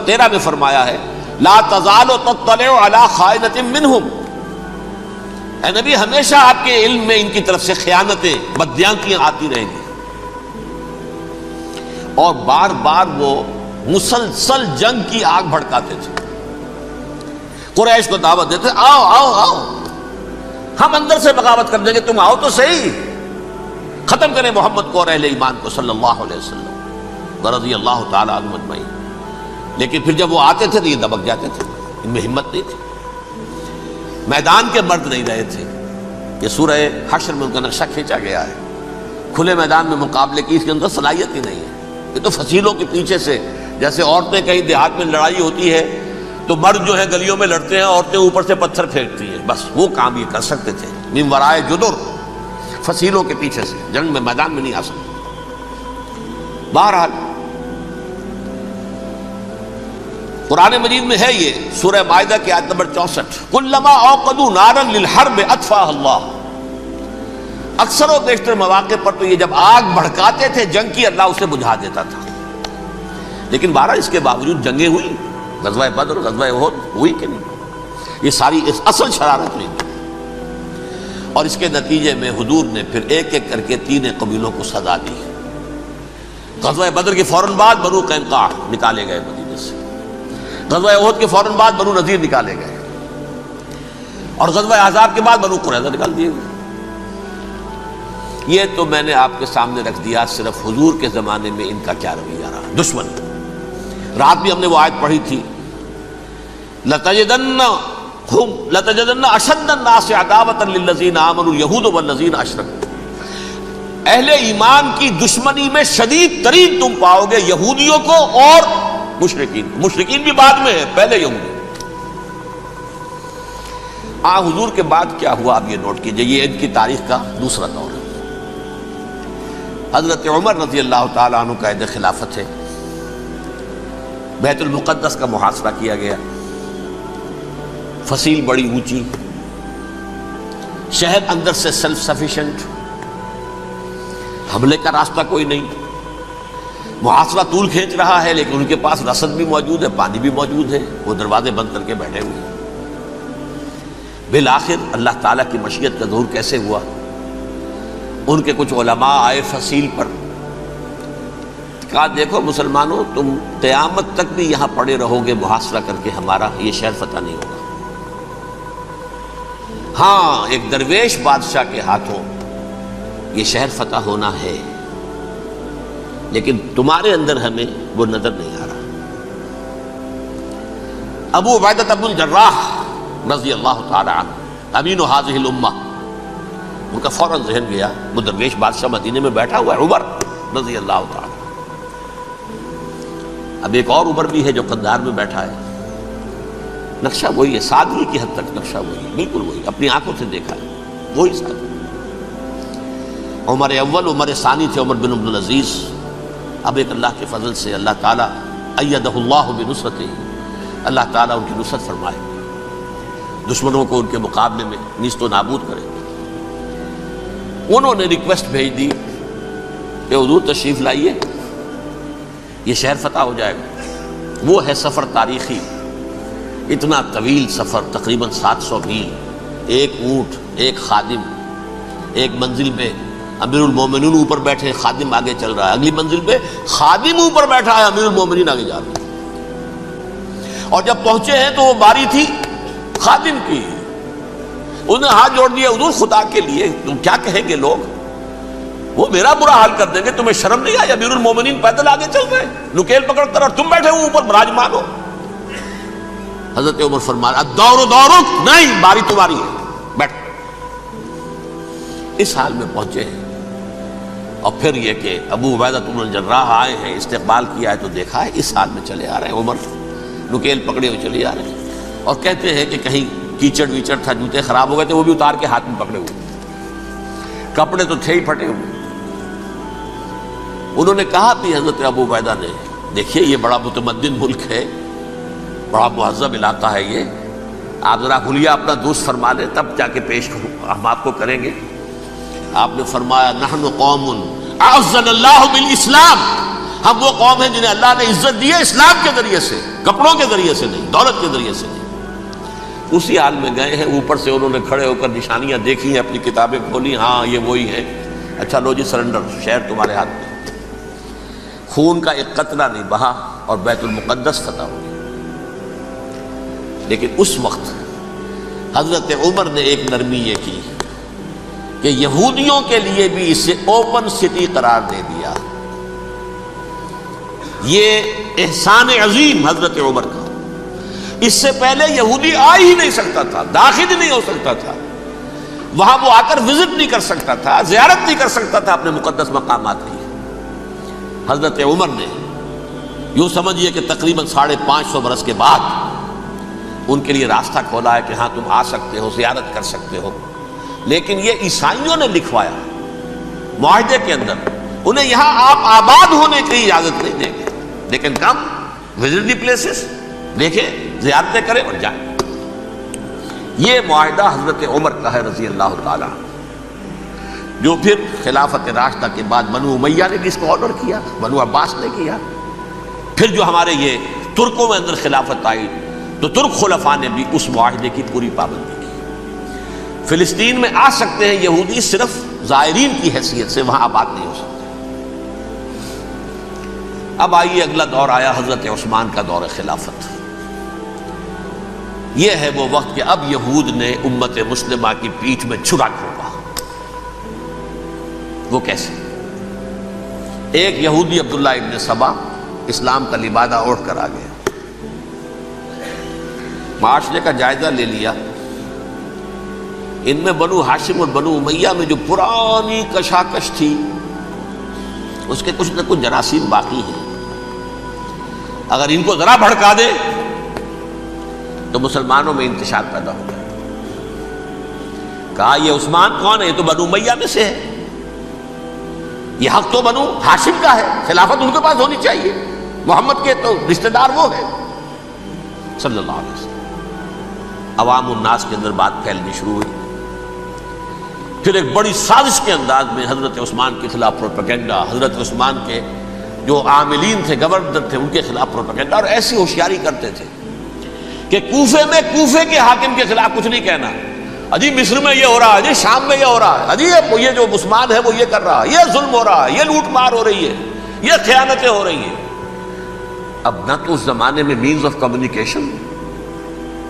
S1: 13 میں فرمایا ہے، لا تزال تطلع علی خائنۃ منہم، اے نبی ہمیشہ آپ کے علم میں ان کی طرف سے خیانتیں، بددیانتیاں آتی رہیں گی، اور بار بار وہ مسلسل جنگ کی آگ بھڑکاتے تھے، قریش کو دعوت دیتے، آؤ آؤ آؤ ہم اندر سے بغاوت کر دیں گے، تم آؤ تو صحیح، ختم کریں محمد کو اور اہل ایمان کو صلی اللہ علیہ وسلم رضی اللہ تعالی عنہم اجمعین۔ لیکن پھر جب وہ آتے تھے تو یہ دبک جاتے تھے، ان میں ہمت نہیں تھی، میدان کے مرد نہیں رہے تھے۔ یہ سورہ حشر میں ان کا نقشہ کھینچا گیا ہے، کھلے میدان میں مقابلے کی اس کے اندر صلاحیت ہی نہیں ہے، یہ تو فصیلوں کے پیچھے سے، جیسے عورتیں کہیں دیہات میں لڑائی ہوتی ہے تو مرد جو ہے گلیوں میں لڑتے ہیں، عورتیں اوپر سے پتھر پھینکتی ہیں، بس وہ کام یہ کر سکتے تھے، من ورائے جدر، فصیلوں کے پیچھے سے، جنگ میں میدان میں نہیں آ سکتے۔ بہرحال قرآن مجید میں ہے یہ، سورہ مائدہ کی آیت نمبر 64، کلما اوقدوا نارا للحرب اطفاها اللہ، اکثر و بیشتر مواقع پر تو یہ جب آگ بھڑکاتے تھے جنگ کی، اللہ اسے بجھا دیتا تھا۔ لیکن بہرحال اس کے باوجود جنگیں ہوئی، غزوہ بدر، غزوہ احد ہوئی کہ نہیں؟ یہ ساری اصل شرارت نہیں تھی، اور اس کے نتیجے میں حضور نے پھر ایک ایک کر کے 3 قبیلوں کو سزا دی۔ غزوہ بدر کے فوراً بعد بنو قینقاع نکالے گئے مدینے سے، غزوہ احد کے فوراً بعد بنو نذیر نکالے گئے، اور غزوہ احزاب کے بعد بنو قریظہ نکال دیے گئے۔ یہ تو میں نے آپ کے سامنے رکھ دیا صرف حضور کے زمانے میں ان کا کیا رویہ رہا، دشمن۔ رات بھی ہم نے وہ آیت پڑھی تھی، لَتَجِدَنَّ أَشَدَّ النَّاسِ عَدَاوَةً لِلَّذِينَ آمَنُوا الْيَهُودُ وَالَّذِينَ أَشْرَكُوا، اہل ایمان کی دشمنی میں شدید ترین تم پاؤ گے یہودیوں کو اور مشرکین، مشرکین بھی بعد میں ہے، پہلے یہودی۔ حضور کے بعد کیا ہوا اب یہ نوٹ کیجئے، یہ ان کی تاریخ کا دوسرا دور ہے۔ حضرت عمر رضی اللہ تعالیٰ عنہ قائد خلافت ہے، بیت المقدس کا محاصرہ کیا گیا، فصیل بڑی اونچی، شہر اندر سے سیلف سفیشینٹ، حملے کا راستہ کوئی نہیں، محاصرہ طول کھینچ رہا ہے، لیکن ان کے پاس رسد بھی موجود ہے، پانی بھی موجود ہے، وہ دروازے بند کر کے بیٹھے ہوئے ہیں۔ بالآخر اللہ تعالیٰ کی مشیت کا ظہور کیسے ہوا؟ ان کے کچھ علماء آئے فصیل پر، کہا دیکھو مسلمانوں، تم قیامت تک بھی یہاں پڑے رہو گے محاصرہ کر کے، ہمارا یہ شہر فتح نہیں ہوگا۔ ہاں ایک درویش بادشاہ کے ہاتھوں یہ شہر فتح ہونا ہے، لیکن تمہارے اندر ہمیں وہ نظر نہیں آ رہا۔ ابو عبیدہ بن الجراح رضی اللہ تعالی عنہ امین هذه الامہ، ان کا فوراً ذہن گیا وہ درویش بادشاہ مدینے میں بیٹھا ہوا ہے عمر رضی اللہ تعالی۔ اب ایک اور عمر بھی ہے جو قندھار میں بیٹھا ہے، نقشہ وہی ہے، سادگی کی حد تک نقشہ وہی، بالکل وہی، اپنی آنکھوں سے دیکھا ہے وہی سادگی۔ عمر اول عمر ثانی تھے عمر بن عبدالعزیز۔ اب ایک اللہ کے فضل سے اللہ تعالیٰ ایدہ اللہ بنصرتہ، اللہ تعالیٰ ان کی نصرت فرمائے، دشمنوں کو ان کے مقابلے میں نیست و نابود کرے۔ انہوں نے ریکویسٹ بھیج دی کہ حضور تشریف لائیے، یہ شہر فتح ہو جائے گا۔ وہ ہے سفر تاریخی، اتنا طویل سفر، تقریباً 700 میل، ایک اونٹ، ایک خادم، ایک منزل پہ امیر المومنین اوپر بیٹھے، خادم آگے چل رہا ہے، اگلی منزل پہ خادم اوپر بیٹھا ہے، امیر المومنین آگے جا رہے ہیں۔ اور جب پہنچے ہیں تو وہ باری تھی خادم کی، انہوں نے ہاتھ جوڑ دیا، حضور خدا کے لیے تم کیا کہیں گے لوگ، وہ میرا برا حال کر دیں گے، تمہیں شرم نہیں آئی؟ امیر المومنین پیدل آگے چل رہے ہیں نکیل پکڑ کر، اور تم بیٹھے ہو اوپر براجمان ہو۔ حضرت عمر فرمایا الدور دورک، نہیں باری تمہاری ہے، بیٹھ۔ اس حال میں پہنچے ہیں، اور پھر یہ کہ ابو عبیدہ بن الجراح آئے ہیں، استقبال کیا ہے تو دیکھا ہے اس حال میں چلے آ رہے ہیں، عمر نکیل پکڑے ہوئے چلے آ رہے ہیں، اور کہتے ہیں کہ کہیں کیچڑ ویچڑ تھا، جوتے خراب ہو گئے تھے، وہ بھی اتار کے ہاتھ میں پکڑے ہوئے، کپڑے تو تھے ہی پھٹے ہوئے۔ انہوں نے کہا بھی حضرت ابو عبیدہ نے، دیکھیے یہ بڑا متمدن ملک ہے، بڑا مہذب علاقہ ہے یہ، آپ ذرا حلیہ اپنا دوست فرما لیں تب جا کے پیش ہم آپ کو کریں گے۔ آپ نے فرمایا نحن قوم اعزنا اللہ بالاسلام، ہم وہ قوم ہیں جنہیں اللہ نے عزت دی ہے اسلام کے ذریعے سے، کپڑوں کے ذریعے سے نہیں، دولت کے ذریعے سے نہیں۔ اسی حال میں گئے ہیں، اوپر سے انہوں نے کھڑے ہو کر نشانیاں دیکھی ہیں، اپنی کتابیں کھولی، ہاں یہ وہی ہے، اچھا لو جی سرنڈر، شہر تمہارے ہاتھ میں۔ خون کا ایک قطرہ نہیں بہا اور بیت المقدس فتح ہو گیا۔ لیکن اس وقت حضرت عمر نے ایک نرمی یہ کی کہ یہودیوں کے لیے بھی اسے اوپن سٹی قرار دے دیا۔ یہ احسان عظیم حضرت عمر کا، اس سے پہلے یہودی آ ہی نہیں سکتا تھا، داخل ہی نہیں ہو سکتا تھا، وہاں وہ آ کر وزٹ نہیں کر سکتا تھا، زیارت نہیں کر سکتا تھا اپنے مقدس مقامات کی۔ حضرت عمر نے یوں سمجھیے کہ تقریباً 550 برس کے بعد ان کے لیے راستہ کھولا ہے کہ ہاں تم آ سکتے ہو، زیارت کر سکتے ہو۔ لیکن یہ عیسائیوں نے لکھوایا معاہدے کے اندر، انہیں یہاں آپ آباد ہونے کی اجازت نہیں دیں گے، لیکن کم وزٹ دی پلیسز، دیکھیں زیارتیں کریں اور جائیں۔ یہ معاہدہ حضرت عمر کا ہے رضی اللہ تعالیٰ، جو پھر خلافت راشدہ کے بعد بنو امیہ نے بھی اس کو آنر کیا، بنو عباس نے کیا، پھر جو ہمارے یہ ترکوں میں اندر خلافت آئی تو ترک خلفاء نے بھی اس معاہدے کی پوری پابندی کی۔ فلسطین میں آ سکتے ہیں یہودی صرف زائرین کی حیثیت سے، وہاں آباد نہیں ہو سکتے۔ اب آئیے اگلا دور آیا حضرت عثمان کا دور خلافت۔ یہ ہے وہ وقت کہ اب یہود نے امت مسلمہ کی پیٹھ میں چھرا کھولا۔ وہ کیسے؟ ایک یہودی عبداللہ ابن سبا اسلام کا لبادہ اوڑھ کر آ گیا، معاشرے کا جائزہ لے لیا، ان میں بنو ہاشم اور بنو امیہ میں جو پرانی کشاکش تھی اس کے کچھ نہ کچھ جراثیم باقی ہیں، اگر ان کو ذرا بھڑکا دے تو مسلمانوں میں انتشار پیدا ہو جائے۔ کہا یہ عثمان کون ہے؟ یہ تو بنو امیہ میں سے ہے، یہ حق تو بنو ہاشم کا ہے، خلافت ان کے پاس ہونی چاہیے، محمد کے تو رشتہ دار وہ ہے صلی اللہ علیہ وسلم۔ عوام الناس کے اندر بات پھیلنی شروع ہوئی، پھر ایک بڑی سازش کے انداز میں حضرت عثمان کے خلاف پروپیگنڈا، حضرت عثمان کے جو عاملین تھے، گورنر تھے، ان کے خلاف پروپیگنڈا، اور ایسی ہوشیاری کرتے تھے کہ کوفے میں کوفے کے حاکم کے خلاف کچھ نہیں کہنا، اجی مصر میں یہ ہو رہا ہے، اجی شام میں یہ ہو رہا ہے، اجی یہ جو عثمان ہے وہ یہ کر رہا ہے، یہ ظلم ہو رہا ہے، یہ لوٹ مار ہو رہی ہے، یہ خیانتیں ہو رہی ہیں۔ اب نہ تو اس زمانے میں مینز آف کمیونیکیشن،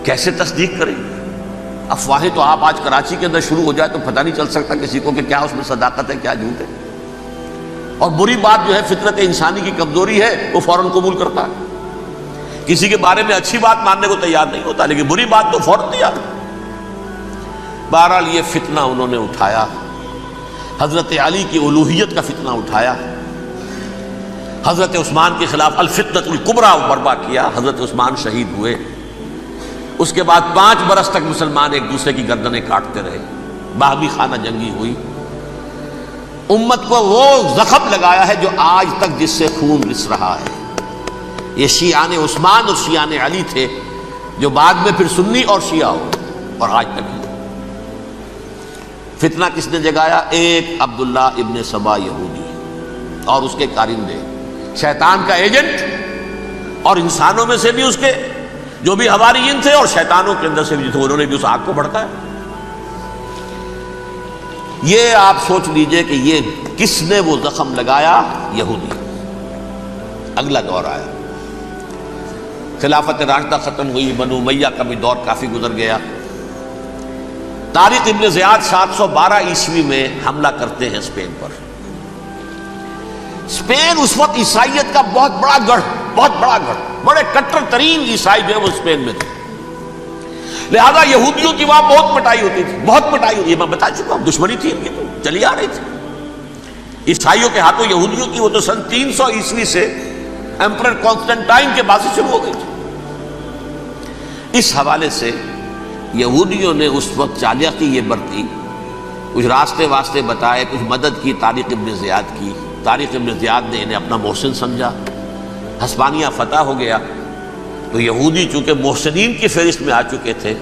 S1: کیسے تصدیق کریں گے؟ افواہیں تو آپ آج کراچی کے اندر شروع ہو جائے تو پتہ نہیں چل سکتا کسی کو کہ کیا اس میں صداقت ہے کیا جھوٹ ہے. اور بری بات جو ہے فطرت انسانی کی کمزوری ہے وہ فوراً قبول کرتا ہے. کسی کے بارے میں اچھی بات ماننے کو تیار نہیں ہوتا لیکن بری بات تو فوراً تیار. بہرحال یہ فتنہ انہوں نے اٹھایا، حضرت علی کی الوہیت کا فتنہ اٹھایا، حضرت عثمان کے خلاف الفتنۃ الکبریٰ برپا کیا. حضرت عثمان شہید ہوئے. اس کے بعد 5 برس تک مسلمان ایک دوسرے کی گردنیں کاٹتے رہے، باہمی خانہ جنگی ہوئی. امت کو وہ زخم لگایا ہے جو آج تک جس سے خون رس رہا ہے. یہ شیعان عثمان اور شیعان علی تھے جو بعد میں پھر سنی اور شیعہ ہو اور آج تک ہی. فتنہ کس نے جگایا؟ ایک عبداللہ ابن سبا یہودی اور اس کے کارندے، شیطان کا ایجنٹ، اور انسانوں میں سے بھی اس کے جو بھی حواریین تھے اور شیطانوں کے اندر سے بھی تھے، انہوں نے بھی اس آگ کو بھڑکایا. یہ آپ سوچ لیجئے کہ یہ کس نے وہ زخم لگایا؟ یہودی. اگلا دور آیا، خلافت راشدہ ختم ہوئی، بنو امیہ کا بھی دور کافی گزر گیا. طارق ابن زیاد 712 عیسوی میں حملہ کرتے ہیں اسپین پر. اسپین اس وقت عیسائیت کا بہت بڑا گڑھ، بڑے کٹر ترین عیسائی جو ہے وہ اسپین میں تھے. لہذا یہودیوں کی وہاں بہت پٹائی ہوتی تھی، یہ میں بتا چکا ہوں. دشمنی تھی ان کی تو چلی آ رہی تھی عیسائیوں کے ہاتھوں یہودیوں کی. وہ تو سن 300 عیسوی سے ایمپرر کانسٹنٹائن کے بعد سے شروع ہو گئی تھی. اس حوالے سے یہودیوں نے اس وقت چالاکی یہ برتی، کچھ راستے واسطے بتائے، کچھ مدد کی طارق ابن زیاد کی. طارق ابن زیاد نے انہیں اپنا محسن سمجھا. ہسپانیہ فتح ہو گیا تو یہودی چونکہ محسنین کی فہرست میں آ چکے تھے،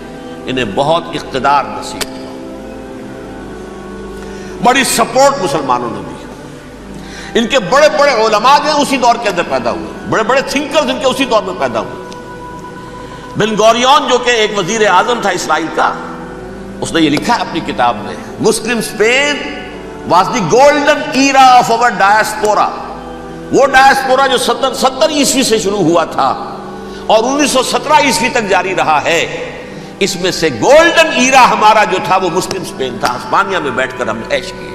S1: انہیں بہت اقتدار نصیب ہوا. بڑی سپورٹ مسلمانوں نے دی. ان کے بڑے بڑے علماء جو ہیں اسی دور کے اندر پیدا ہوئے، بڑے بڑے تھنکرز ان کے اسی دور میں پیدا ہوئے. بن گوریون جو کہ ایک وزیر اعظم تھا اسرائیل کا، اس نے یہ لکھا ہے اپنی کتاب میں، Muslim Spain was the golden era of our diaspora. وہ ڈائسپورا جو 70 عیسوی سے شروع ہوا تھا اور 1917 عیسوی تک جاری رہا ہے، اس میں سے گولڈن ایرا ہمارا جو تھا وہ مسلم اسپین تھا. ہسپانیہ میں بیٹھ کر ہم نے عیش کیے.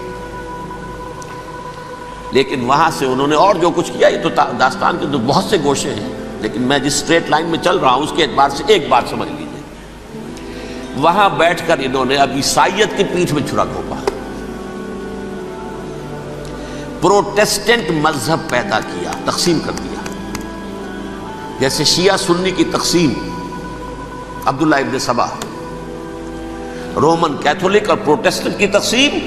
S1: لیکن وہاں سے انہوں نے اور جو کچھ کیا، یہ تو داستان کے تو بہت سے گوشے ہیں، لیکن میں جس اسٹریٹ لائن میں چل رہا ہوں اس کے اعتبار سے ایک بات سمجھ لیجیے. وہاں بیٹھ کر انہوں نے اب عیسائیت کی پیٹھ میں چھرا گھونپا، پروٹیسٹنٹ مذہب پیدا کیا، تقسیم کر دیا. جیسے شیعہ سنی کی تقسیم، عبداللہ ابن سبا، رومن کیتھولک اور پروٹیسٹنٹ کی تقسیم،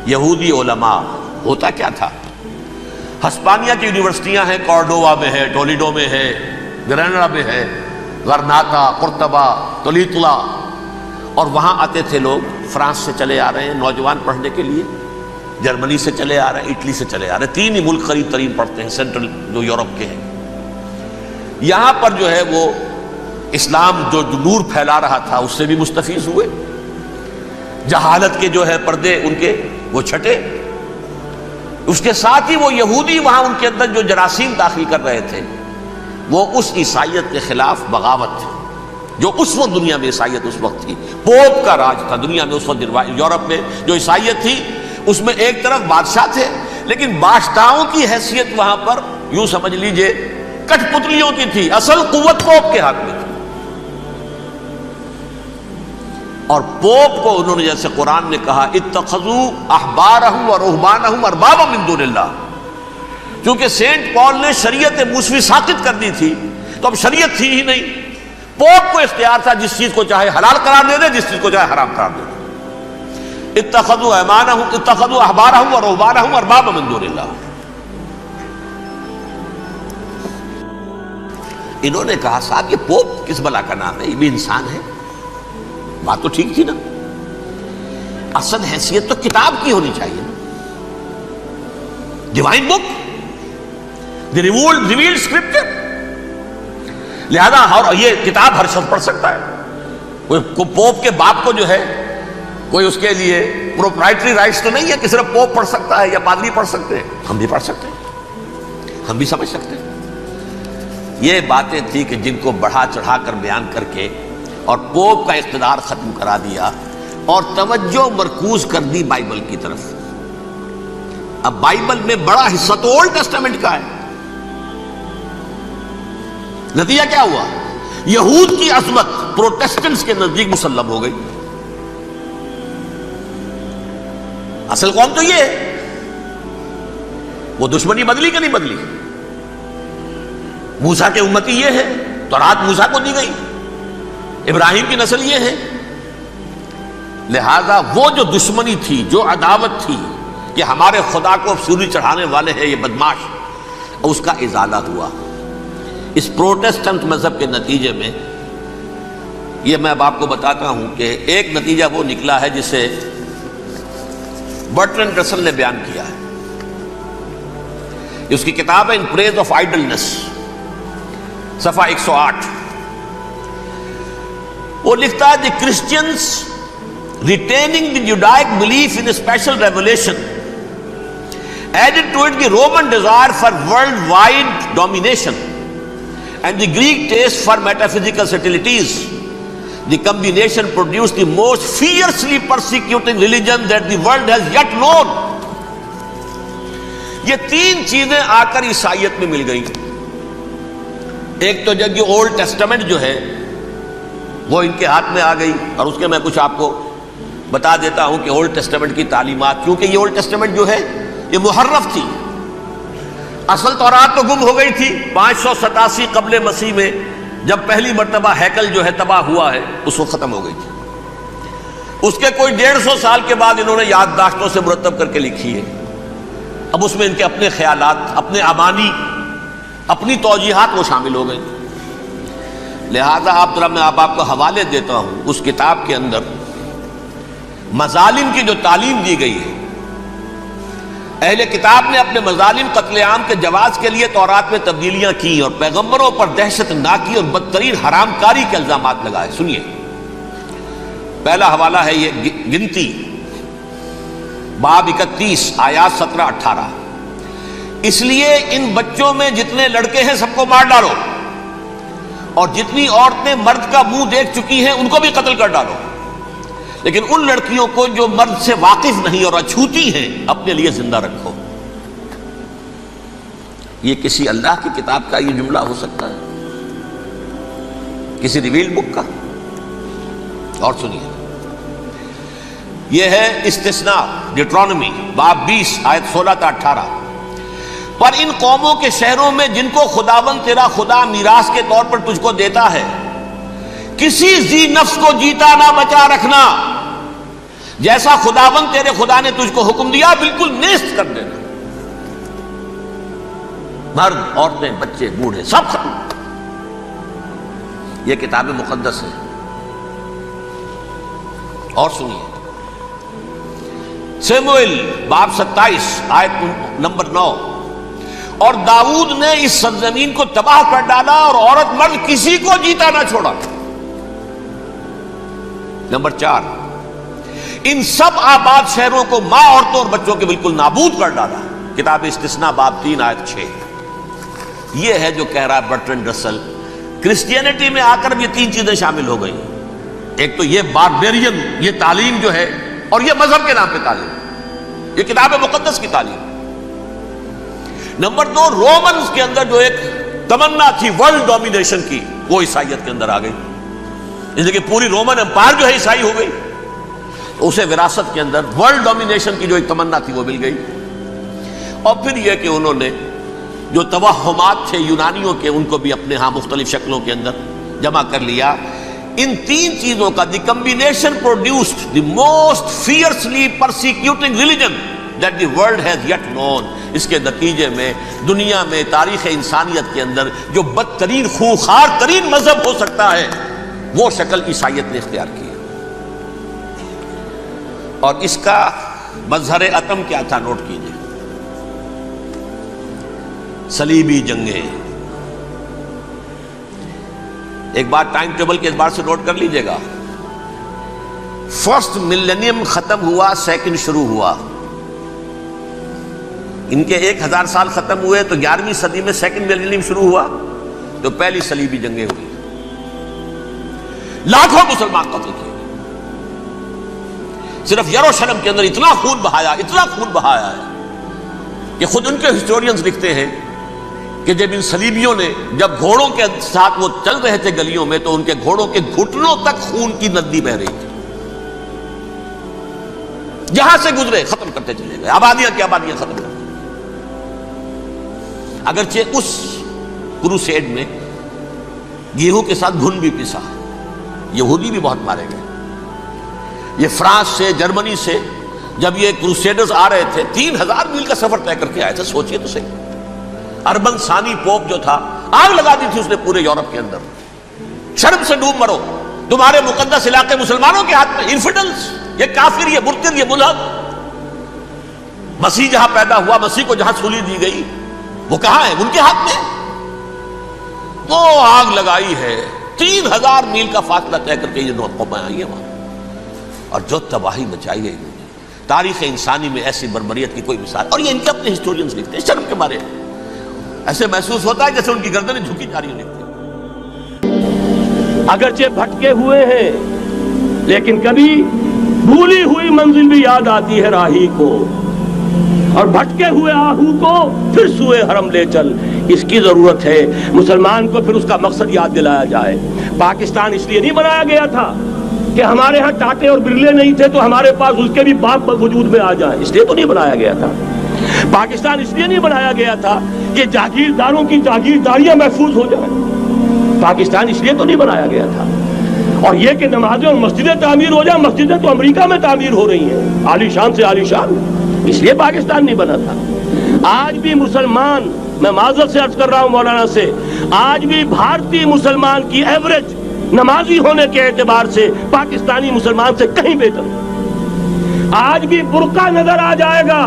S1: یہودی علماء. ہوتا کیا تھا؟ ہسپانیہ کی یونیورسٹیاں ہیں، کارڈووا میں ہے، ٹولیڈو میں ہے، گریناڈا میں ہے، غرناطہ، قرطبہ، تولیتلا. اور وہاں آتے تھے لوگ، فرانس سے چلے آ رہے ہیں نوجوان پڑھنے کے لیے، جرمنی سے چلے آ رہے ہیں، اٹلی سے چلے آ رہے ہیں. 3 ہی ملک قریب ترین پڑھتے ہیں سینٹرل جو یورپ کے ہیں. یہاں پر جو ہے وہ اسلام جو نور پھیلا رہا تھا اس سے بھی مستفیض ہوئے. جہالت کے جو ہے پردے ان کے وہ چھٹے. اس کے ساتھ ہی وہ یہودی وہاں ان کے اندر جو جراثیم داخل کر رہے تھے وہ اس عیسائیت کے خلاف بغاوت تھی جو اس وقت دنیا میں عیسائیت اس وقت تھی. پوپ کا راج تھا دنیا میں اس وقت. یورپ میں جو عیسائیت تھی اس میں ایک طرف بادشاہ تھے، لیکن بادشاہوں کی حیثیت وہاں پر یوں سمجھ لیجئے کٹ پتلیوں کی تھی، اصل قوت پوپ کے ہاتھ میں تھی. اور پوپ کو انہوں نے جیسے قرآن نے کہا اتخذوا احبارهم ورهبانهم اربابا من دون اللہ. چونکہ سینٹ پال نے شریعت موسوی ساقط کر دی تھی تو اب شریعت تھی ہی نہیں. پوپ کو اختیار تھا جس چیز کو چاہے حلال قرار دے دے، جس چیز کو چاہے حرام قرار دے دے. اتخذوا احبارهم ورهبانهم اربابا من دون اللہ. انہوں نے کہا صاحب یہ پوپ کس بلا کا نام ہے، یہ بھی انسان ہے. بات تو ٹھیک تھی نا، اصل حیثیت تو کتاب کی ہونی چاہیے نا، ڈیوائن بک، دی ریویلڈ اسکرپچر. لہذا اور یہ کتاب ہر شخص پڑھ سکتا ہے. کوئی پوپ کے باپ کو جو ہے کوئی اس کے لیے پروپرائٹری رائٹس تو نہیں ہے کہ صرف پوپ پڑھ سکتا ہے یا پادری پڑھ سکتے ہیں. ہم بھی پڑھ سکتے ہیں، ہم بھی سمجھ سکتے ہیں. یہ باتیں تھی کہ جن کو بڑھا چڑھا کر بیان کر کے اور پوپ کا اقتدار ختم کرا دیا اور توجہ مرکوز کر دی بائبل کی طرف. اب بائبل میں بڑا حصہ تو اولڈ ٹیسٹامنٹ کا ہے. نتیجہ کیا ہوا؟ یہود کی عظمت پروٹیسٹنٹس کے نزدیک مسلم ہو گئی. اصل قوم تو یہ ہے. وہ دشمنی بدلی کہ نہیں بدلی؟ موسیٰ کے امتی یہ ہے، تورات موسیٰ کو دی گئی، ابراہیم کی نسل یہ ہے. لہذا وہ جو دشمنی تھی، جو عداوت تھی کہ ہمارے خدا کو سولی چڑھانے والے ہیں یہ بدماش، اس کا ازالہ ہوا. اس پروٹیسٹنٹ مذہب کے نتیجے میں یہ میں اب آپ کو بتاتا ہوں کہ ایک نتیجہ وہ نکلا ہے جسے برٹرینڈ رسل نے بیان کیا ہے. اس کی کتاب ہے ان پریز آف آئیڈلنس، صفحہ 108. وہ لکھتا ہے the Christians retaining the Judaic belief in special revelation added to it the Roman desire for worldwide domination and the Greek taste for metaphysical subtleties. The combination produced the most fiercely persecuting religion that the world has yet known. یہ تین چیزیں آ کر عیسائیت میں مل گئی. ایک تو جب یہ اولڈ ٹیسٹامنٹ جو ہے وہ ان کے ہاتھ میں آ گئی، اور اس کے میں کچھ آپ کو بتا دیتا ہوں کہ اولڈ ٹیسٹامنٹ کی تعلیمات، کیونکہ یہ اولڈ ٹیسٹامنٹ جو ہے یہ محرف تھی. اصل تورات تو گم ہو گئی تھی 587 قبل مسیح میں، جب پہلی مرتبہ ہیکل جو ہے تباہ ہوا ہے، اس وقت ختم ہو گئی تھی. اس کے کوئی 150 سال کے بعد انہوں نے یادداشتوں سے مرتب کر کے لکھی ہے. اب اس میں ان کے اپنے خیالات، اپنے امانی، اپنی توجیحات وہ شامل ہو گئی. لہذا میں آپ کو حوالے دیتا ہوں اس کتاب کے اندر مظالم کی جو تعلیم دی گئی ہے. اہل کتاب نے اپنے مظالم قتل عام کے جواز کے لیے تورات میں تبدیلیاں کی اور پیغمبروں پر دہشت ناکی اور بدترین حرام کاری کے الزامات لگائے. سنیے، پہلا حوالہ ہے یہ گنتی باب 31 آیات 17-18. اس لیے ان بچوں میں جتنے لڑکے ہیں سب کو مار ڈالو، اور جتنی عورتیں مرد کا منہ دیکھ چکی ہیں ان کو بھی قتل کر ڈالو، لیکن ان لڑکیوں کو جو مرد سے واقف نہیں اور اچھوتی ہیں اپنے لیے زندہ رکھو. یہ کسی اللہ کی کتاب کا یہ جملہ ہو سکتا ہے؟ کسی ریویل بک کا؟ اور سنیے، یہ ہے استثناء ڈیٹرانومی باب 20 آیت 16-18. پر ان قوموں کے شہروں میں جن کو خداوند تیرا خدا میراث کے طور پر تجھ کو دیتا ہے، کسی ذی نفس کو جیتا نہ بچا رکھنا. جیسا خداوند تیرے خدا نے تجھ کو حکم دیا بالکل نیست کر دینا. مرد، عورتیں، بچے، بوڑھے سب ختم. یہ کتاب مقدس ہے. اور سنیے، سیموئیل باب 27 آیت نمبر 9. اور داؤد نے اس سرزمین کو تباہ کر ڈالا اور عورت مرد کسی کو جیتا نہ چھوڑا. نمبر 4، ان سب آباد شہروں کو ماں، عورتوں اور بچوں کے بالکل نابود کر ڈالا. کتاب استثناء باب 3 آیت 6. یہ ہے جو کہہ رہا ہے برٹرینڈ رسل. کرسچینٹی میں آ کر یہ تین چیزیں شامل ہو گئی. ایک تو یہ باربیرین یہ تعلیم جو ہے، اور یہ مذہب کے نام پہ تعلیم، یہ کتاب مقدس کی تعلیم. نمبر 2، رومنز کے اندر جو ایک تمنا تھی ورلڈ ڈومینیشن کی، وہ عیسائیت کے اندر آ گئی. اس لیے کہ پوری رومن امپائر جو ہے عیسائی ہو گئی. اسے وراثت کے اندر ورلڈ ڈومینیشن کی جو ایک تمنا تھی وہ مل گئی. اور پھر یہ کہ انہوں نے جو توہمات تھے یونانیوں کے، ان کو بھی اپنے ہاں مختلف شکلوں کے اندر جمع کر لیا. ان تین چیزوں کا the combination produced the most fiercely persecuting religion that the world has yet known. اس کے نتیجے میں دنیا میں تاریخ انسانیت کے اندر جو بدترین خوخار ترین مذہب ہو سکتا ہے وہ شکل عیسائیت نے اختیار کی. اور اس کا مظہر عتم کیا تھا؟ نوٹ کیجئے، صلیبی جنگیں. ایک بار ٹائم ٹیبل کے اعتبار سے نوٹ کر لیجئے گا. فرسٹ ملینیم ختم ہوا، سیکنڈ شروع ہوا. ان کے 1000 سال ختم ہوئے تو 11ویں صدی میں سیکنڈ ملینیم شروع ہوا، تو پہلی صلیبی جنگیں ہوئی. لاکھوں مسلمان قتل کیے گئے. صرف یروشلم کے اندر اتنا خون بہایا ہے کہ خود ان کے ہسٹورینز لکھتے ہیں کہ جب ان صلیبیوں نے جب گھوڑوں کے ساتھ وہ چل رہے تھے گلیوں میں تو ان کے گھوڑوں کے گھٹنوں تک خون کی ندی بہ رہی تھی. جہاں سے گزرے ختم کرتے چلے گئے, آبادیاں کی آبادیاں ختم کر دی. اگرچہ اس کروسیڈ میں گیہوں کے ساتھ گھن بھی پسا, یہودی بھی بہت مارے گئے. یہ فرانس سے, جرمنی سے جب یہ کروسیڈرز آ رہے تھے 3000 میل کا سفر طے کر کے آئے تھے. سوچئے تو صحیح, اربن ثانی پوپ جو تھا آگ لگا دی تھی اس نے پورے یورپ کے اندر. شرم سے ڈوب مرو, تمہارے مقدس علاقے مسلمانوں کے ہاتھ میں. انفیڈلز, یہ کافر, یہ مرتد, یہ ملحد. مسیح جہاں پیدا ہوا, مسیح کو جہاں سولی دی گئی, وہ کہاں ہے؟ ان کے ہاتھ میں. وہ آگ لگائی ہے, 3000 میل کا فاصلہ طے کر کے یہ نو قومیں آئی ہیں وہاں, اور جو تباہی مچائی ہے انہوں نے. تاریخ انسانی میں ایسی بربریت کی کوئی مثال. اور یہ ان کے اپنے ہسٹورینز لکھتے ہیں شرم کے مارے. ایسے محسوس ہوتا ہے جیسے ان کی گردنیں جھکی جا رہی ہیں.
S2: اگرچہ بھٹکے ہوئے ہیں لیکن کبھی بھولی ہوئی منزل بھی یاد آتی ہے راہی کو, اور بھٹکے ہوئے آہو کو پھر سوئے حرم لے چل. اس کی ضرورت ہے مسلمان کو پھر اس کا مقصد یاد دلایا جائے. پاکستان اس لیے نہیں بنایا گیا تھا کہ ہمارے ہاں ٹاٹے اور برلے نہیں تھے تو ہمارے پاس اس کے بھی باپ وجود میں آ جائیں, اس لیے تو نہیں بنایا گیا تھا. پاکستان اس لیے نہیں بنایا گیا تھا کہ جاگیرداروں کی جاگیرداریاں محفوظ ہو جائیں. پاکستان اس لیے تو نہیں بنایا گیا تھا. اور یہ کہ نمازیں اور مسجدیں تعمیر ہو جائیں, مسجدیں تو امریکہ میں تعمیر ہو رہی ہیں عالی شان سے عالی شان, اس لیے پاکستان نہیں بنا تھا. آج بھی مسلمان, میں معذرت سے عرض کر رہا ہوں مولانا سے, آج بھی بھارتی مسلمان کی ایوریج نمازی ہونے کے اعتبار سے پاکستانی مسلمان سے کہیں بہتر. آج بھی برقع نظر آ جائے گا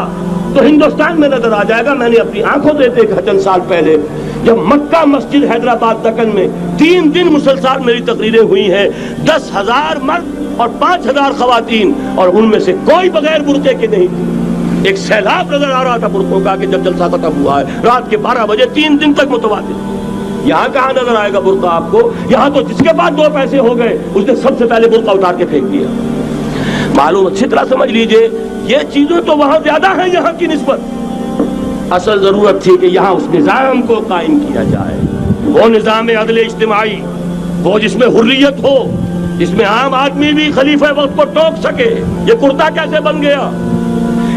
S2: تو ہندوستان میں نظر آ جائے گا. میں نے اپنی آنکھوں سے دیکھا چند سال پہلے جب مکہ مسجد حیدرآباد دکن میں 3 دن مسلسل میری تقریریں ہوئی ہیں, 10,000 مرد اور 5,000 خواتین, اور ان میں سے کوئی بغیر برقعے کے نہیں تھی. ایک سیلاب نظر آ رہا تھا برقعوں کا کہ جب جلسہ ختم ہوا ہے رات کے 12 بجے 3 دن تک متواتر. یہاں کہاں نظر آئے گا برقع آپ کو؟ یہاں تو جس کے پاس 2 پیسے ہو گئے اس نے سب سے پہلے برقع اتار کے پھینک دیا. معلوم اچھی طرح سمجھ لیجئے یہ چیزیں تو وہاں زیادہ ہیں یہاں کی نسبت. اصل ضرورت تھی کہ یہاں اس نظام کو قائم کیا جائے, وہ نظام عدل اجتماعی, وہ جس میں حریت ہو, جس میں عام آدمی بھی خلیفہ وقت کو ٹوک سکے. یہ کرتا کیسے بن گیا؟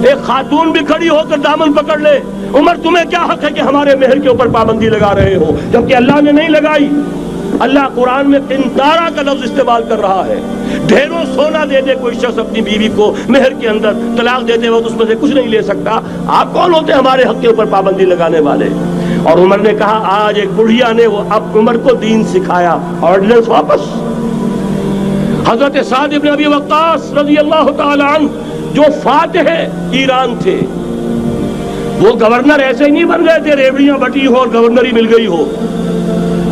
S2: ایک خاتون بھی کھڑی ہو کر دامن پکڑ لے, عمر تمہیں کیا حق ہے کہ ہمارے مہر کے اوپر پابندی لگا رہے ہو, جبکہ اللہ نے نہیں لگائی. اللہ قرآن میں قنطارہ کا لفظ استعمال کر رہا ہے. ڈھیروں سونا دے دے کوئی شخص اپنی بیوی کو مہر کے اندر, طلاق دیتے وقت اس میں سے کچھ نہیں لے سکتا. آپ کون ہوتے ہیں ہمارے حق کے اوپر پابندی لگانے والے؟ اور عمر نے کہا آج ایک بڑھیا نے وہ اب عمر کو دین سکھایا, آرڈیننس واپس. حضرت سعد ابن ابی وقاص رضی اللہ تعالی عنہ جو فاتح ایران تھے, وہ گورنر ایسے ہی نہیں بن گئے تھے ریوڑیاں بٹی ہو اور گورنر ہی مل گئی ہو.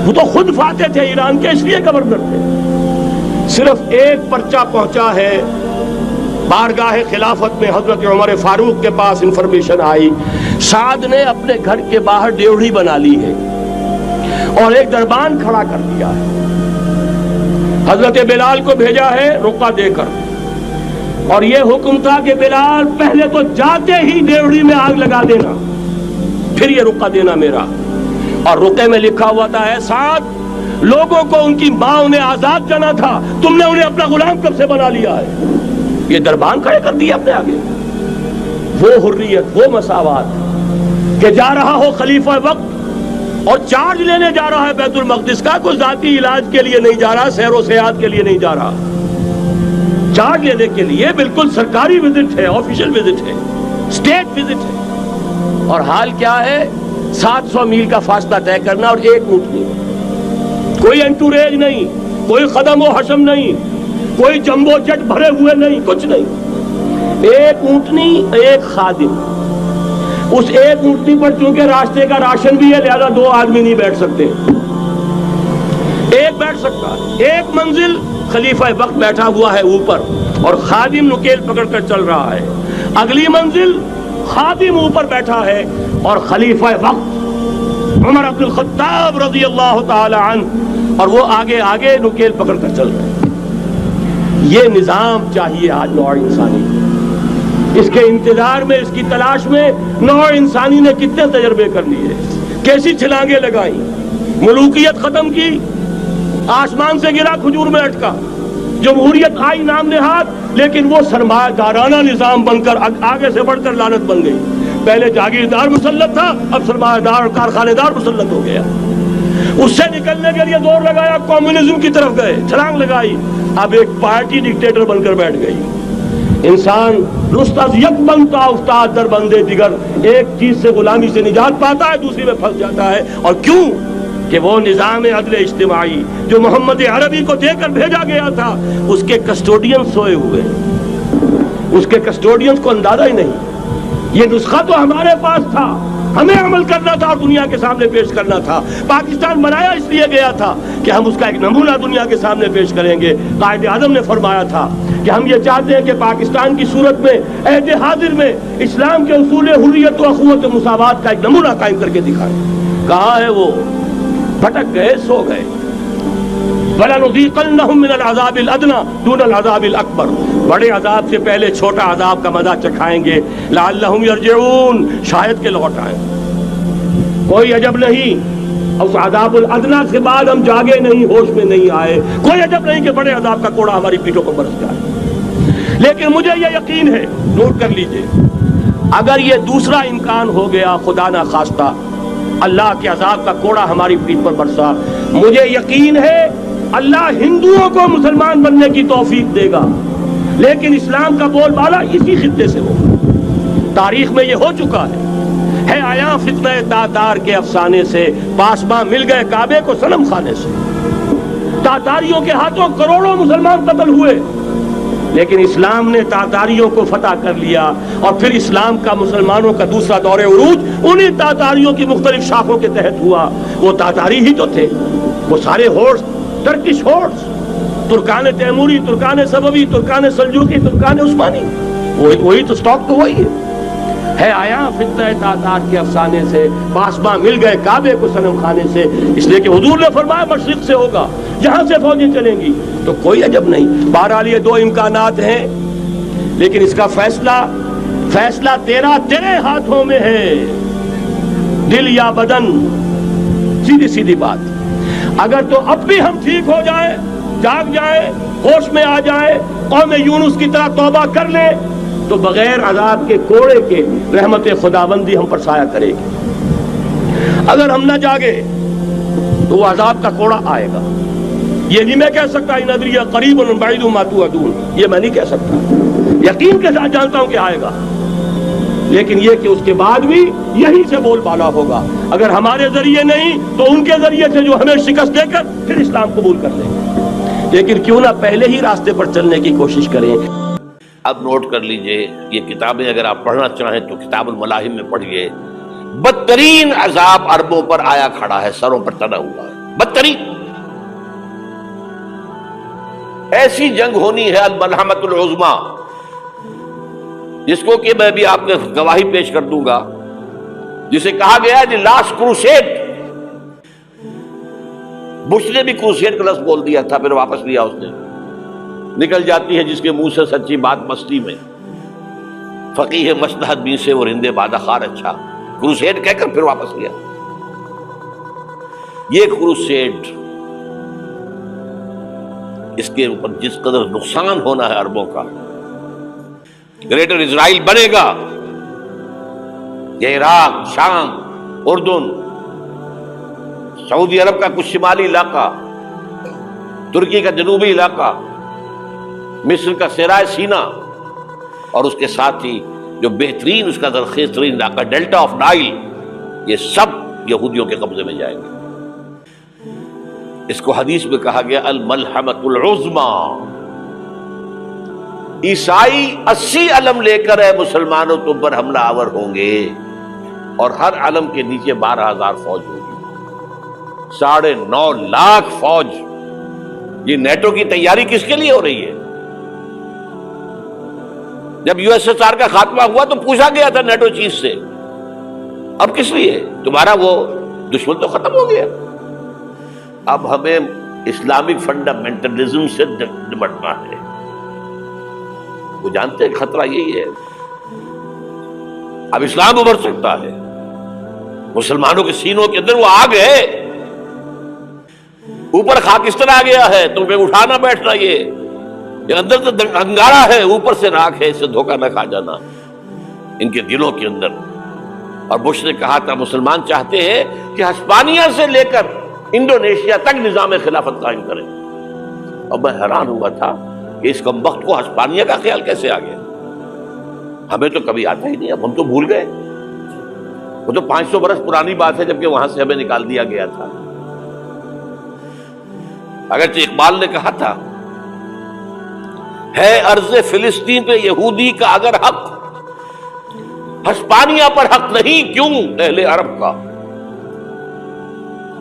S2: وہ تو خود فاتح تھے ایران کے, اس لیے گورنر تھے. صرف ایک پرچہ پہنچا ہے بارگاہ خلافت میں, حضرت عمر فاروق کے پاس انفارمیشن آئی سعد نے اپنے گھر کے باہر ڈیوڑی بنا لی ہے اور ایک دربان کھڑا کر دیا ہے. حضرت بلال کو بھیجا ہے رقعہ دے کر, اور یہ حکم تھا کہ بلال پہلے تو جاتے ہی ڈیوڑی میں آگ لگا دینا, پھر یہ رقعہ دینا میرا. اور رقعے میں لکھا ہوا تھا ہے سعد, لوگوں کو ان کی ماں نے آزاد جانا تھا, تم نے انہیں اپنا غلام کب سے بنا لیا ہے. یہ دربان کھڑے کر دیا اپنے آگے. وہ حریت, وہ مساوات کہ جا رہا ہو خلیفہ وقت اور چارج لینے جا رہا ہے بیت المقدس کا, کوئی ذاتی علاج کے لیے نہیں جا رہا, سیر و سیاحت کے لیے نہیں جا رہا, چارج لینے کے لیے بالکل سرکاری وزٹ ہے, آفیشل وزٹ ہے, اسٹیٹ وزٹ ہے. اور حال کیا ہے, 700 میل کا فاصلہ طے کرنا اور ایک اونٹنی, کوئی انٹوریج نہیں, کوئی قدم و حشم نہیں, کوئی جمبو جٹ بھرے ہوئے نہیں, کچھ نہیں. ایک اونٹنی, ایک خادم. اس ایک اونٹنی پر چونکہ راستے کا راشن بھی ہے لہذا 2 آدمی نہیں بیٹھ سکتے, ایک بیٹھ سکتا. ایک منزل خلیفہ وقت بیٹھا ہوا ہے اوپر اور خادم نکیل پکڑ کر چل رہا ہے. اگلی منزل خادم اوپر بیٹھا ہے اور خلیفہ وقت عمر بن الخطاب رضی اللہ تعالی عنہ, اور وہ آگے آگے نکیل پکڑ کر چل رہے ہیں. یہ نظام چاہیے آج نوع انسانی کو. اس کے انتظار میں، اس کی تلاش میں نوع انسانی نے کتنے تجربے کر لیے، کیسی چھلانگیں لگائیں، ملوکیت ختم کی، آسمان سے گرا کھجور میں اٹکا، جمہوریت آئی نام نہاد، لیکن وہ سرمایہ دارانہ نظام بن کر آگے سے بڑھ کر لعنت بن گئی. پہلے جاگیردار مسلط تھا، اب سرمایہ دار کارخانے دار مسلط ہو گیا. اس سے نکلنے کے لیے زور لگایا، کمیونزم کی طرف گئے، چھلانگ لگائی، اب ایک پارٹی ڈکٹیٹر بن کر بیٹھ گئی. انسان رست از یک بنتا افتاد در بندے دیگر، ایک چیز سے غلامی سے نجات پاتا ہے، دوسری میں پھنس جاتا ہے. اور کیوں؟ کہ وہ نظام عدل اجتماعی جو محمد عربی کو دے کر بھیجا گیا تھا، اس کے کسٹوڈین سوئے ہوئے، اس کے کسٹوڈینز کو اندازہ ہی نہیں. یہ نسخہ تو ہمارے پاس تھا، ہمیں عمل کرنا تھا اور دنیا کے سامنے پیش کرنا تھا. پاکستان بنایا اس لیے گیا تھا کہ ہم اس کا ایک نمونہ دنیا کے سامنے پیش کریں گے. قائد اعظم نے فرمایا تھا کہ ہم یہ چاہتے ہیں کہ پاکستان کی صورت میں عہد حاضر میں اسلام کے اصول حریت و اخوت و مساوات کا ایک نمونہ قائم کر کے دکھائیں. کہاں ہے وہ؟ بھٹک گئے، سو گئے. وَلَنُذِيقَنَّهُم مِّنَ الْعَذَابِ الْأَدْنَىٰ دُونَ الْعَذَابِ الْأَكْبَرِ، بڑے عذاب سے پہلے چھوٹا عذاب کا مزہ چکھائیں گے. لَعَلَّهُمْ يَرْجِعُونَ، شاید کہ لوٹ آئیں. کوئی عجب نہیں اس عذاب الادنیٰ کے بعد ہم جاگے نہیں، ہوش میں نہیں آئے. کوئی عجب نہیں کہ بڑے عذاب کا کوڑا ہماری پیٹھوں پر برس جائے. لیکن مجھے یہ یقین ہے، نوٹ کر لیجئے، اگر یہ دوسرا امکان ہو گیا، خدا نہ خواستہ اللہ کے عذاب کا کوڑا ہماری پیٹھ پر برسا، مجھے یقین ہے اللہ ہندوؤں کو مسلمان بننے کی توفیق دے گا. لیکن اسلام کا بول بالا اسی خطے سے ہوگا. تاریخ میں یہ ہو چکا ہے آیا فتنہ تاتار کے افسانے سے، پاسباں مل گئے کعبے کو صنم خانے سے. تاتاریوں کے ہاتھوں کروڑوں مسلمان قتل ہوئے، لیکن اسلام نے تاتاریوں کو فتح کر لیا. اور پھر اسلام کا مسلمانوں کا دوسرا دور عروج انہی تاتاریوں کی مختلف شاخوں کے تحت ہوا. وہ تاتاری ہی تو تھے، وہ سارے ہورس، ٹرکش ہورس، ترکان تیموری، ترکان سبوی، ترکان سلجوقی، ترکان عثمانی، وہی تو سٹاک تو وہی ہے آیا فتنہ تاتار کے افسانے سے، پاسباں مل گئے کعبے کو صنم خانے سے. اس لیے کہ حضور نے فرمایا مشرق سے ہوگا، جہاں سے فوجیں چلیں گی. تو کوئی عجب نہیں. بہرحال یہ دو امکانات ہیں، لیکن اس کا فیصلہ تیرے ہاتھوں میں ہے، دل یا بدن. سیدھی سیدھی بات. اگر تو اب بھی ہم ٹھیک ہو جائیں، جاگ جائیں، ہوش میں آ جائیں، قوم یونس کی طرح توبہ کر لیں، تو بغیر عذاب کے کوڑے کے رحمت خداوندی ہم پر سایہ کرے گی. اگر ہم نہ جاگے تو وہ عذاب کا کوڑا آئے گا. یہ نہیں میں کہہ سکتا ان ادری قریب بعید ما توعدون، یہ میں نہیں کہہ سکتا، یقین کے ساتھ جانتا ہوں کہ آئے گا. لیکن یہ کہ اس کے بعد بھی یہی سے بول بالا ہوگا. اگر ہمارے ذریعے نہیں تو ان کے ذریعے سے جو ہمیں شکست دے کر پھر اسلام قبول کر لیں گے. لیکن کیوں نہ پہلے ہی راستے پر چلنے کی کوشش کریں.
S1: اب نوٹ کر لیجئے، یہ کتابیں اگر آپ پڑھنا چاہیں تو کتاب الملاحم میں پڑھیے. بدترین عذاب عربوں پر آیا کھڑا ہے، سروں پر تنا ہوا ہے. بدترین ایسی جنگ ہونی ہے الملحمۃ العظمیٰ، جس کو کہ میں بھی آپ کے گواہی پیش کر دوں گا، جسے کہا گیا ہے لاسٹ کروسیڈ. بش نے بھی کروسیڈ کا لفظ بول دیا تھا، پھر واپس لیا اس نے. نکل جاتی ہے جس کے منہ سے سچی بات مستی میں. فقیہ مصلحت بھی سے وہ رندے بادہ خار اچھا، کروسیڈ کہہ کر پھر واپس لیا. یہ کروسیڈ، اس کے اوپر جس قدر نقصان ہونا ہے عربوں کا. گریٹر اسرائیل بنے گا، یہ عراق، شام، اردن، سعودی عرب کا کچھ شمالی علاقہ، ترکی کا جنوبی علاقہ، مصر کا صحرائے سینا، اور اس کے ساتھ ہی جو بہترین اس کا زرخیز ترین علاقہ ڈیلٹا آف نائل، یہ سب یہودیوں کے قبضے میں جائیں گے. اس کو حدیث میں کہا گیا الملحمۃ العظمیٰ. عیسائی 80 علم لے کر اے مسلمانوں تم پر حملہ آور ہوں گے، اور ہر علم کے نیچے 12,000 فوج ہوگی. 9.5 لاکھ فوج. یہ نیٹو کی تیاری کس کے لیے ہو رہی ہے؟ جب USSR کا خاتمہ ہوا تو پوچھا گیا تھا نیٹو چیف سے، اب کس لیے؟ تمہارا وہ دشمن تو ختم ہو گیا. اب ہمیں اسلامک فنڈامنٹلزم سے نمٹنا ہے. وہ جانتے ہیں خطرہ یہی ہے. اب اسلام ابھر سکتا ہے، مسلمانوں کے سینوں کے اندر وہ آگ ہے، اوپر خاکستر آ گیا ہے، تمہیں اٹھانا بیٹھنا، یہ اندر تو انگارہ ہے، اوپر سے راکھ ہے، اس سے دھوکہ نہ کھا جانا ان کے دلوں کے اندر. اور بش نے کہا تھا مسلمان چاہتے ہیں کہ ہسپانیہ سے لے کر انڈونیشیا تک نظام خلافت قائم کریں. اور میں حیران ہوا تھا کہ اس کمبخت کو ہسپانیہ کا خیال کیسے آ گیا. ہمیں تو کبھی آتا ہی نہیں، اب ہم تو بھول گئے. وہ تو 500 برس پرانی بات ہے جبکہ وہاں سے ہمیں نکال دیا گیا تھا. اگرچہ اقبال نے کہا تھا ہے ارض فلسطین پہ یہودی کا اگر حق، ہسپانیہ پر حق نہیں کیوں اہل عرب کا.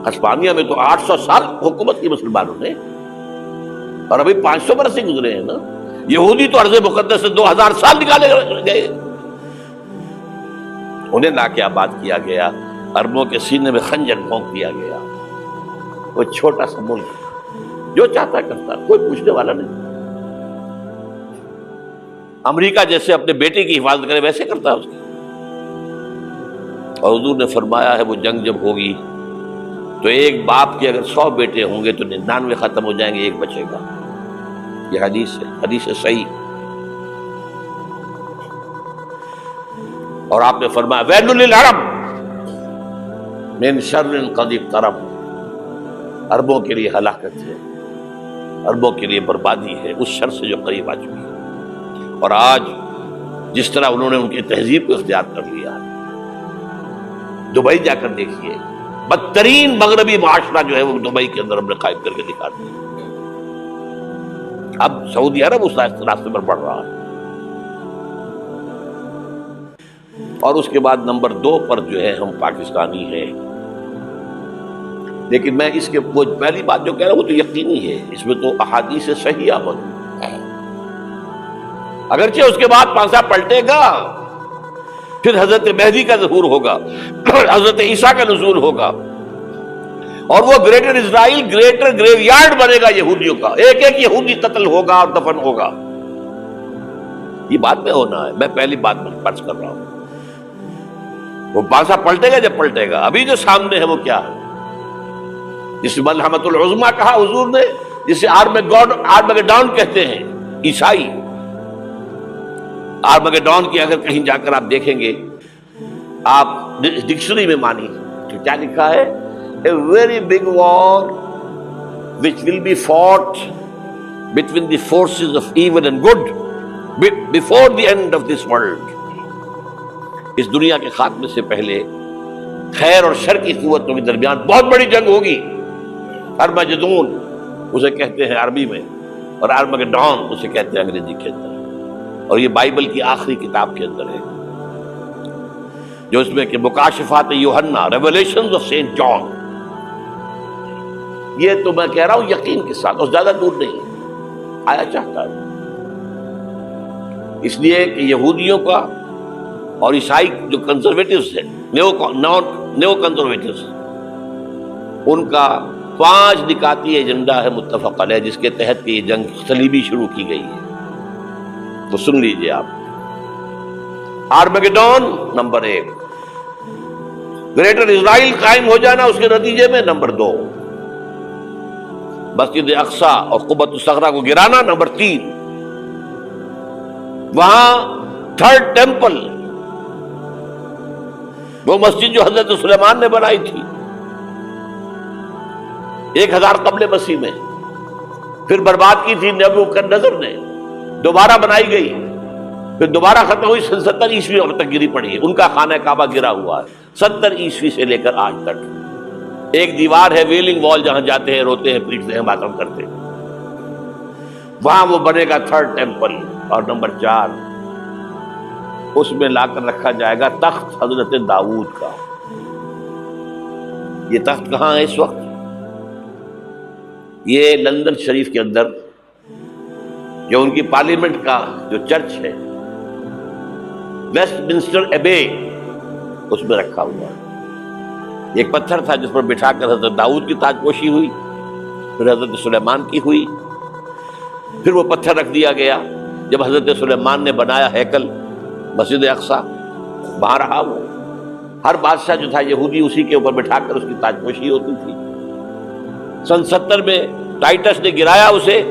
S1: ہسپانیہ میں تو 800 سال حکومت کی مسلمانوں نے، اور ابھی 500 برس سے گزرے ہیں نا. یہودی تو ارض مقدس سے 2000 سال نکالے گئے. انہیں لا کے آباد کیا گیا، عربوں کے سینے میں خنجر پھونک دیا گیا. وہ چھوٹا سا ملک جو چاہتا کرتا، کوئی پوچھنے والا نہیں. امریکہ جیسے اپنے بیٹے کی حفاظت کرے ویسے کرتا ہے اس کی. اور حضور نے فرمایا ہے وہ جنگ جب ہوگی تو ایک باپ کے اگر 100 بیٹے ہوں گے تو 99 ختم ہو جائیں گے، ایک بچے گا. یہ حدیث ہے، حدیث ہے صحیح. اور آپ نے فرمایا ویل للعرب من شر قد اقترب. عربوں کے لیے ہلاکت ہے، عربوں کے لیے بربادی ہے اس شر سے جو قریب آ چکی ہے. اور آج جس طرح انہوں نے ان کی تہذیب کو اختیار کر لیا ہے، دبئی جا کر دیکھیے، بدترین مغربی معاشرہ جو ہے وہ دبئی کے اندر ہم نے قائم کر کے دکھا دیا. اب سعودی عرب اس راستے پر بڑھ رہا ہے. اور اس کے بعد نمبر 2 پر جو ہے ہم پاکستانی ہیں. لیکن میں اس کے وہ پہلی بات جو کہہ رہا ہوں وہ تو یقینی ہے، اس میں تو احادیث صحیحہ موجود ہے. اگرچہ اس کے بعد پانسا پلٹے گا، پھر حضرت مہدی کا ظہور ہوگا، حضرت عیسیٰ کا نزول ہوگا، اور وہ گریٹر اسرائیل گریٹر گریو یارڈ بنے گا یہودیوں کا. ایک ایک یہودی قتل ہوگا اور دفن ہوگا. یہ بعد میں ہونا ہے، میں پہلی بات میں فرض کر رہا ہوں. وہ پانسا پلٹے گا جب پلٹے گا. ابھی جو سامنے ہے وہ کیا ہے؟ جسے ملحمۃ العظمیٰ کہا حضور نے، جسے آرمگیڈون کہتے ہیں عیسائی. آرمگیڈون کی اگر کہیں جا کر آپ دیکھیں گے، آپ ڈکشنری میں مانی تو کیا لکھا ہے؟ A very big war which will be fought between the forces of evil and good before the end of this world. اس دنیا کے خاتمے سے پہلے خیر اور شر کی قوتوں کے درمیان بہت بڑی جنگ ہوگی. ارمجدون اسے کہتے ہیں عربی میں، اور آرمگیڈون اسے کہتے ہیں انگریزی کے اندر. اور یہ بائبل کی آخری کتاب کے اندر ہے، جو اس میں کہ مکاشفات یوحنا، ریویلیشنز آف سینٹ جان. یہ تو میں کہہ رہا ہوں یقین کے ساتھ، اور زیادہ دور نہیں آیا چاہتا ہے. اس لیے کہ یہودیوں کا اور عیسائی جو کنزرویٹوز ہیں، نیو کنزرویٹوز، ان کا 5 نکاتی ایجنڈا ہے متفق علیہ، جس کے تحت یہ جنگ صلیبی شروع کی گئی ہے. وہ سن لیجئے آپ. آرمگیڈون نمبر 1، گریٹر اسرائیل قائم ہو جانا اس کے نتیجے میں نمبر 2، مسجد اقصیٰ اور قبۃ الصخرہ کو گرانا نمبر 3، وہاں 3rd ٹیمپل، وہ مسجد جو حضرت سلیمان نے بنائی تھی 1000 قبل مسیح میں، پھر برباد کی تھی نبوکدنضر نے، دوبارہ بنائی گئی، پھر دوبارہ ختم ہوئی 70 عیسوی تک گری پڑی ہے. ان کا خانہ کعبہ گرا ہوا ہے 70 عیسوی سے لے کر آج تک. ایک دیوار ہے ویلنگ وال، جہاں جاتے ہیں، روتے ہیں، پیٹتے ہیں، ماتم کرتے ہیں. وہاں وہ بنے گا 3rd ٹیمپل. اور نمبر 4، اس میں لا کر رکھا جائے گا تخت حضرت داؤد کا. یہ تخت کہاں ہے اس وقت؟ یہ لندن شریف کے اندر جو ان کی پارلیمنٹ کا جو چرچ ہے، ویسٹ منسٹر ایبے، اس میں رکھا ہوا ہے. ایک پتھر تھا جس پر بٹھا کر حضرت داؤد کی تاج پوشی ہوئی، پھر حضرت سلیمان کی ہوئی، پھر وہ پتھر رکھ دیا گیا، جب حضرت سلیمان نے بنایا ہیکل مسجد اقصی، وہاں رہا وہ. ہر بادشاہ جو تھا یہودی اسی کے اوپر بٹھا کر اس کی تاجپوشی ہوتی تھی. سن 70 میں ٹائٹس نے گرایا اسے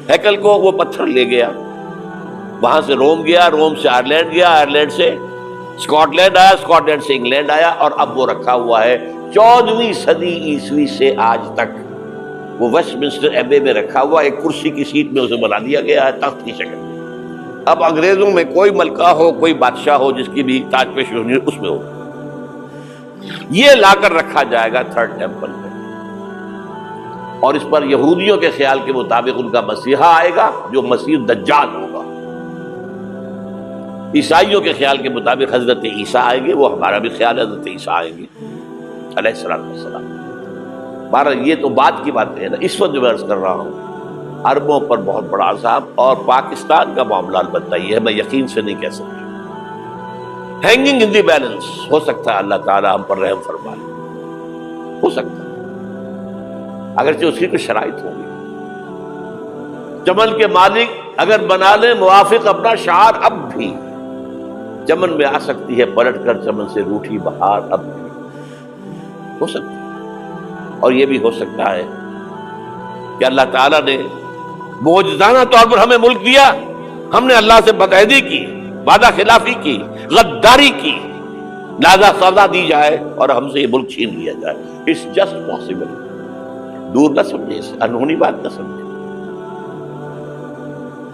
S1: ہیکل کو، وہ پتھر لے گیا، وہاں سے روم گیا، روم سے آئرلینڈ گیا، آئرلینڈ سے اسکاٹ لینڈ آیا، اسکاٹ لینڈ سے انگلینڈ آیا، اور اب وہ رکھا ہوا ہے 14ویں صدی عیسوی سے آج تک. وہ ویسٹ منسٹر ایبے میں رکھا ہوا، ایک کرسی کی سیٹ میں اسے بنا دیا گیا ہے تخت کی شکل میں. اب انگریزوں میں کوئی ملکہ ہو، کوئی بادشاہ ہو جس کی بھی تاج پوشی ہونی اس میں ہو، یہ لا کر رکھا جائے گا تھرڈ ٹیمپل میں. اور اس پر یہودیوں کے خیال کے مطابق ان کا مسیحا آئے گا جو مسیح دجال ہوگا. عیسائیوں کے خیال کے مطابق حضرت عیسیٰ آئیں گے، وہ ہمارا بھی خیال ہے حضرت عیسیٰ آئیں گے علیہ السلام. بہرحال یہ تو بعد کی باتیں ہیں نا. اس وقت جو میں عرض کر رہا ہوں عربوں پر بہت بڑا عذاب، اور پاکستان کا معاملہ البتہ یہ ہے، میں یقین سے نہیں کہہ سکتا. ہینگنگ ان دی بیلنس، ہو سکتا ہے اللہ تعالیٰ ہم پر رحم فرما لے، ہو سکتا ہے، اگرچہ اس کی کچھ شرائط ہوگی. چمن کے مالک اگر بنا لیں موافق اپنا شعار، اب بھی چمن میں آ سکتی ہے پلٹ کر چمن سے روٹھی بہار، اب بھی ہو سکتا ہے. اور یہ بھی ہو سکتا ہے کہ اللہ تعالیٰ نے معجزانہ طور پر ہمیں ملک دیا، ہم نے اللہ سے بدعہدی کی، وعدہ خلافی کی، غداری کی، لہذا سزا دی جائے اور ہم سے یہ ملک چھین لیا جائے. It's just possible. دور نہ سمجھے، اس انہونی بات نہ سمجھے.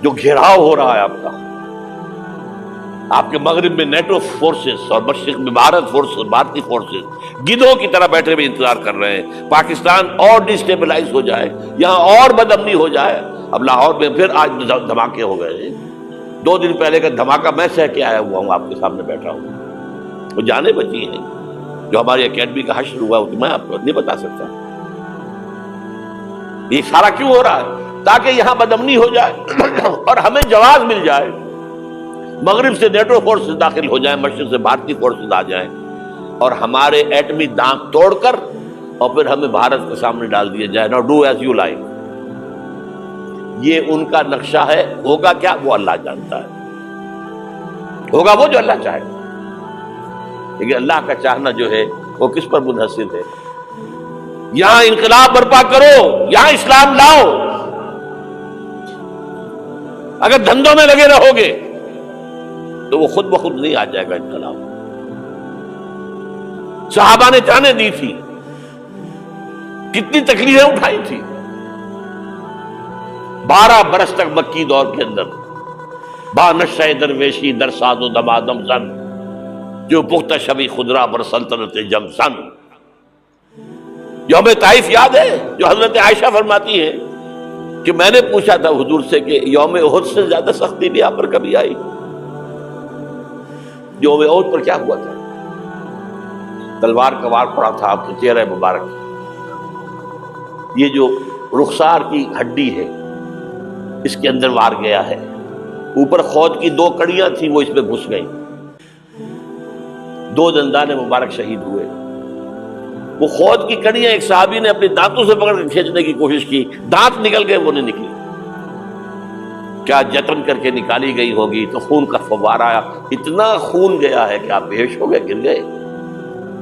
S1: جو گھیراؤ ہو رہا ہے آپ کے مغرب میں نیٹو فورسز اور مشرق میں بھارتی فورسز گدھوں کی طرح بیٹھے ہوئے انتظار کر رہے ہیں پاکستان اور ڈسٹیبلائز ہو جائے، یہاں اور بدامنی ہو جائے. اب لاہور میں پھر آج دھماکے ہو گئے. 2 دن پہلے کا دھماکہ میں سہ کے آیا ہوا ہوں، آپ کے سامنے بیٹھا ہوں. وہ جانیں بچی ہیں جو ہماری اکیڈمی کا حشر ہوا، وہ میں آپ کو نہیں بتا سکتا. یہ سارا کیوں ہو رہا ہے؟ تاکہ یہاں بدامنی ہو جائے اور ہمیں جواز مل جائے. مغرب سے نیٹو فورسز داخل ہو جائیں، مشرق سے بھارتی فورسز آ جائیں اور ہمارے ایٹمی دانت توڑ کر اور پھر ہمیں بھارت کے سامنے ڈال دیا جائے. نو ڈو ایز یو لائک. یہ ان کا نقشہ ہے. ہوگا کیا وہ اللہ جانتا ہے، ہوگا وہ جو اللہ چاہے. لیکن اللہ کا چاہنا جو ہے وہ کس پر منحصر ہے؟ یہاں انقلاب برپا کرو، یہاں اسلام لاؤ. اگر دھندوں میں لگے رہو گے تو وہ خود بخود نہیں آ جائے گا انقلاب. صحابہ نے جانیں دی تھی، کتنی تکلیفیں اٹھائی تھی. 12 برس تک مکی دور کے اندر با نشہ درویشی در ساز و دمادم زن، جو پختہ شبی خدرا بر سلطنت جم سن. یوم طائف یاد ہے جو حضرت عائشہ فرماتی ہے کہ میں نے پوچھا تھا حضور سے کہ یوم احد سے زیادہ سختی بھی آپ پر کبھی آئی؟ یوم احد پر کیا ہوا تھا؟ تلوار کا وار پڑا تھا آپ کے چہرہ مبارک. یہ جو رخسار کی ہڈی ہے اس کے اندر وار گیا ہے. اوپر خود کی 2 کڑیاں تھیں، وہ اس میں گھس گئیں. 2 دندان مبارک شہید ہوئے. وہ خود کی کڑیاں ایک صحابی نے اپنے دانتوں سے پکڑ کر کھینچنے کی کوشش کی، دانت نکل گئے، وہ نہیں نکلی. کیا جتن کر کے نکالی گئی ہوگی تو خون کا فوارہ آیا. اتنا خون گیا ہے کہ آپ بے ہوش ہو گئے، گر گئے،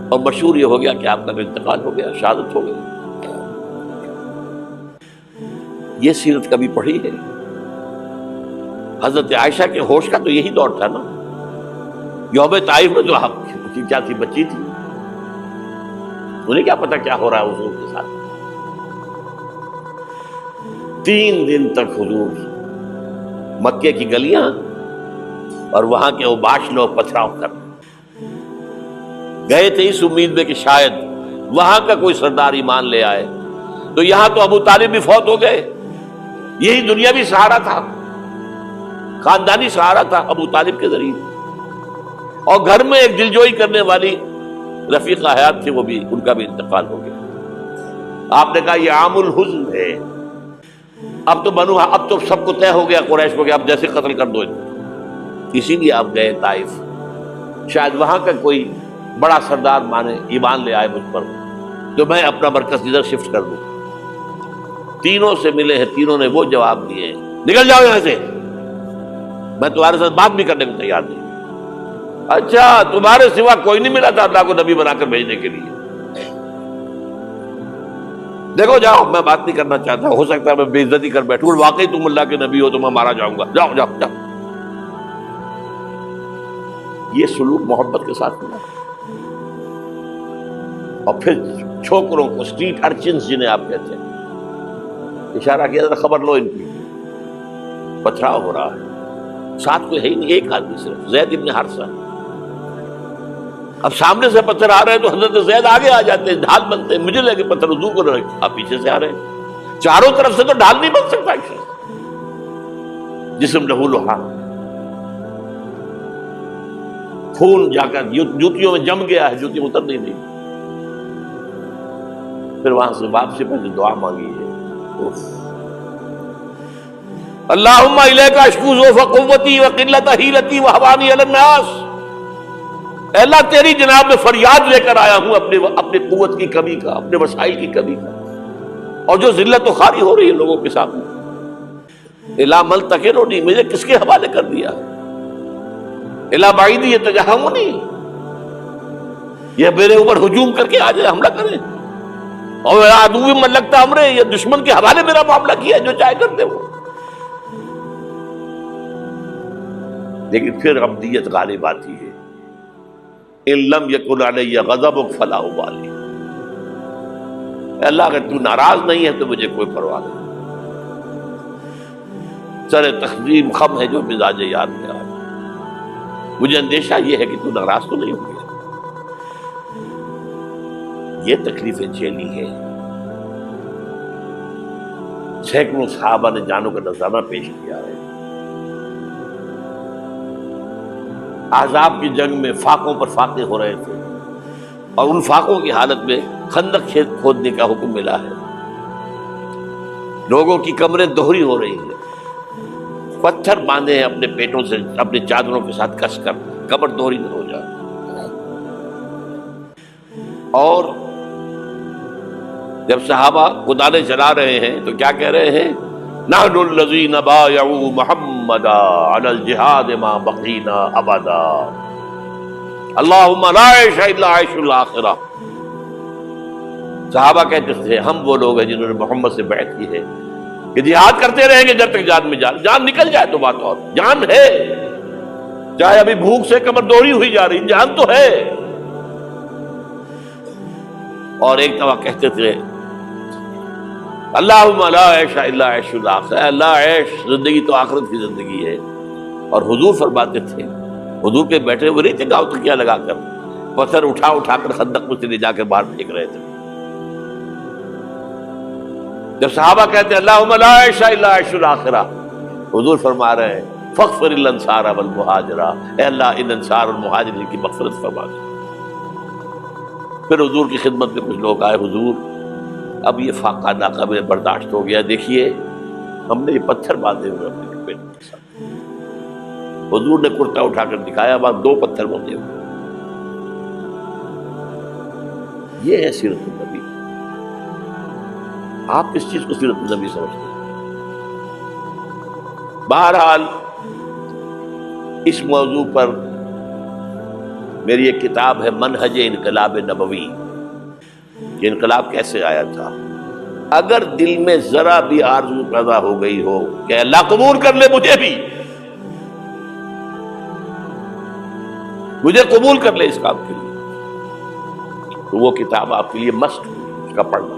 S1: اور مشہور یہ ہو گیا کہ آپ کا انتقال ہو گیا، شہادت ہو گئی. یہ سیرت کبھی پڑھی ہے؟ حضرت عائشہ کے ہوش کا تو یہی دور تھا نا. یوم طائف میں جو کیا تھی، بچی تھی، انہیں کیا پتا کیا ہو رہا ہے حضور کے ساتھ. 3 دن تک حضور مکے کی گلیاں اور وہاں کے اوباش لوگ پتھراؤ کر گئے تھے اس امید میں کہ شاید وہاں کا کوئی سردار ایمان لے آئے. تو یہاں تو ابو طالب بھی فوت ہو گئے. یہی دنیاوی سہارا تھا، خاندانی سہارا تھا ابو طالب کے ذریعے. اور گھر میں ایک دلجوئی کرنے والی رفیقہ حیات تھی، وہ بھی، ان کا بھی انتقال ہو گیا. آپ نے کہا یہ عام الحزن ہے. اب تو سب کو طے ہو گیا قریش کو کہ اب جیسے قتل کر دو. اسی لیے آپ گئے طائف، شاید وہاں کا کوئی بڑا سردار مانے ایمان لے آئے مجھ پر تو میں اپنا مرکز ادھر شفٹ کر دوں. تینوں سے ملے ہیں، تینوں نے وہ جواب دیے ہیں، نکل جاؤ یہاں سے. میں تمہارے ساتھ بات بھی کرنے کو تیار نہیں. اچھا تمہارے سوا کوئی نہیں ملا تھا اللہ کو نبی بنا کر بھیجنے کے لیے؟ دیکھو جاؤ، میں بات نہیں کرنا چاہتا، ہو سکتا ہے میں بے عزتی کر بیٹھوں، واقعی تم اللہ کے نبی ہو تو میں مارا جاؤں گا، جاؤ جاؤ جاؤ. یہ سلوک محبت کے ساتھ ہوا. اور پھر چھوکروں کو، اسٹریٹ ارچنز جنہیں آپ کہتے ہیں، اشارہ کیا ذرا خبر لو ان کی، پتھراؤ ہو رہا ہے. ساتھ کوئی ہے ہی نہیں، ایک آدمی صرف، زید ابن حارثہ. اب سامنے سے پتھر آ رہے ہیں تو حضرت زید آگے آ جاتے ہیں، ڈھال بنتے ہیں. مجھے لگے پتھر وضو کر رہے، آپ پیچھے سے آ رہے ہیں. چاروں طرف سے تو ڈھال نہیں بن سکتا. جسم لہو لوہا، خون جا کر جوتیوں میں جم گیا ہے، جوتی اتر نہیں دی. پھر وہاں سے واپسی پہلے دعا مانگی ہے، اللہم الیک اشکو ضعف قوتی وقلت حیلتی وہوانی علی الناس. اے اللہ تیری جناب میں فریاد لے کر آیا ہوں اپنے قوت کی کمی کا، اپنے وسائل کی کمی کا، اور جو ذلت و خواری ہو رہی ہے لوگوں کے سامنے. الا ملتکرنی، مجھے کس کے حوالے کر دیا؟ الا بعیدی یتجہمنی، یہ میرے اوپر ہجوم کر کے آ جائے، حملہ کرے. اور عدو من لگتا امرے، یہ دشمن کے حوالے میرا معاملہ کیا، جو چاہے کرتے وہ. لیکن پھر عبدیت غالب آتی ہے. ان لم یکن علی غضبک فلا ابالی. اللہ اگر تو ناراض نہیں ہے تو مجھے کوئی پرواہ نہیں. سر تقسیم خم ہے جو مزاج یار میں آ، مجھے اندیشہ یہ ہے کہ تو ناراض تو نہیں ہو گیا. یہ تکلیفیں جھیلی ہے. سینکڑوں صحابہ نے جانوں کا نذرانہ پیش کیا ہے. احزاب کی جنگ میں فاقوں پر فاقے ہو رہے تھے، اور ان فاقوں کی حالت میں خندق کھودنے کا حکم ملا ہے. لوگوں کی کمریں دوہری ہو رہی ہیں، پتھر باندھے ہیں اپنے پیٹوں سے، اپنے چادروں کے ساتھ کس کر کمر دوہری نہ ہو جائے. اور جب صحابہ کدالیں چلا رہے ہیں تو کیا کہہ رہے ہیں؟ نحن الذین بایعوا محمدا علی الجہاد ما بقینا ابدا اللہم لا عیش الا عیش الاخرہ. صحابہ کہتے تھے ہم وہ لوگ ہیں جنہوں نے محمد سے بیعت کی ہے کہ جہاد کرتے رہیں گے جب تک جان میں جان نکل جائے تو بات اور. جان ہے، چاہے ابھی بھوک سے کمر دوہری ہوئی جا رہی، جان تو ہے. اور ایک دفعہ کہتے تھے اللہم لا عیش الا عیش الاخرہ، اللہ عیش زندگی تو آخرت کی زندگی ہے. اور حضور فرماتے تھے، حضور کے بیٹھے ہوئے نہیں تھے گاؤں تکیہ لگا کر، پتھر اٹھا اٹھا کر خندق میں سے لے جا کے باہر پھینک رہے تھے. جب صحابہ کہتے ہیں اللہم لا عیش الا عیش الاخرہ، حضور فرما رہے ہیں فاغفر الانصار والمہاجرہ، اے اللہ ان انصار اور مہاجرین کی مغفرت فرما دے. پھر حضور کی خدمت میں کچھ لوگ آئے، حضور اب یہ فاقہ ناقابل برداشت ہو گیا، دیکھیے ہم نے یہ پتھر باندھے ہوئے اپنے پیٹ کے ساتھ. حضور نے کرتا اٹھا کر دکھایا، وہاں 2 پتھر باندھے ہوئے. یہ ہے سیرت النبی. آپ کس چیز کو سیرت النبی سمجھتے ہیں؟ بہرحال اس موضوع پر میری ایک کتاب ہے منہج انقلاب نبوی، کہ انقلاب کیسے آیا تھا. اگر دل میں ذرا بھی آرزو پیدا ہو گئی ہو کہ اللہ قبول کر لے مجھے قبول کر لے اس کام کے لیے، تو وہ کتاب آپ کے لیے مسٹ ہے، اس کا پڑھنا.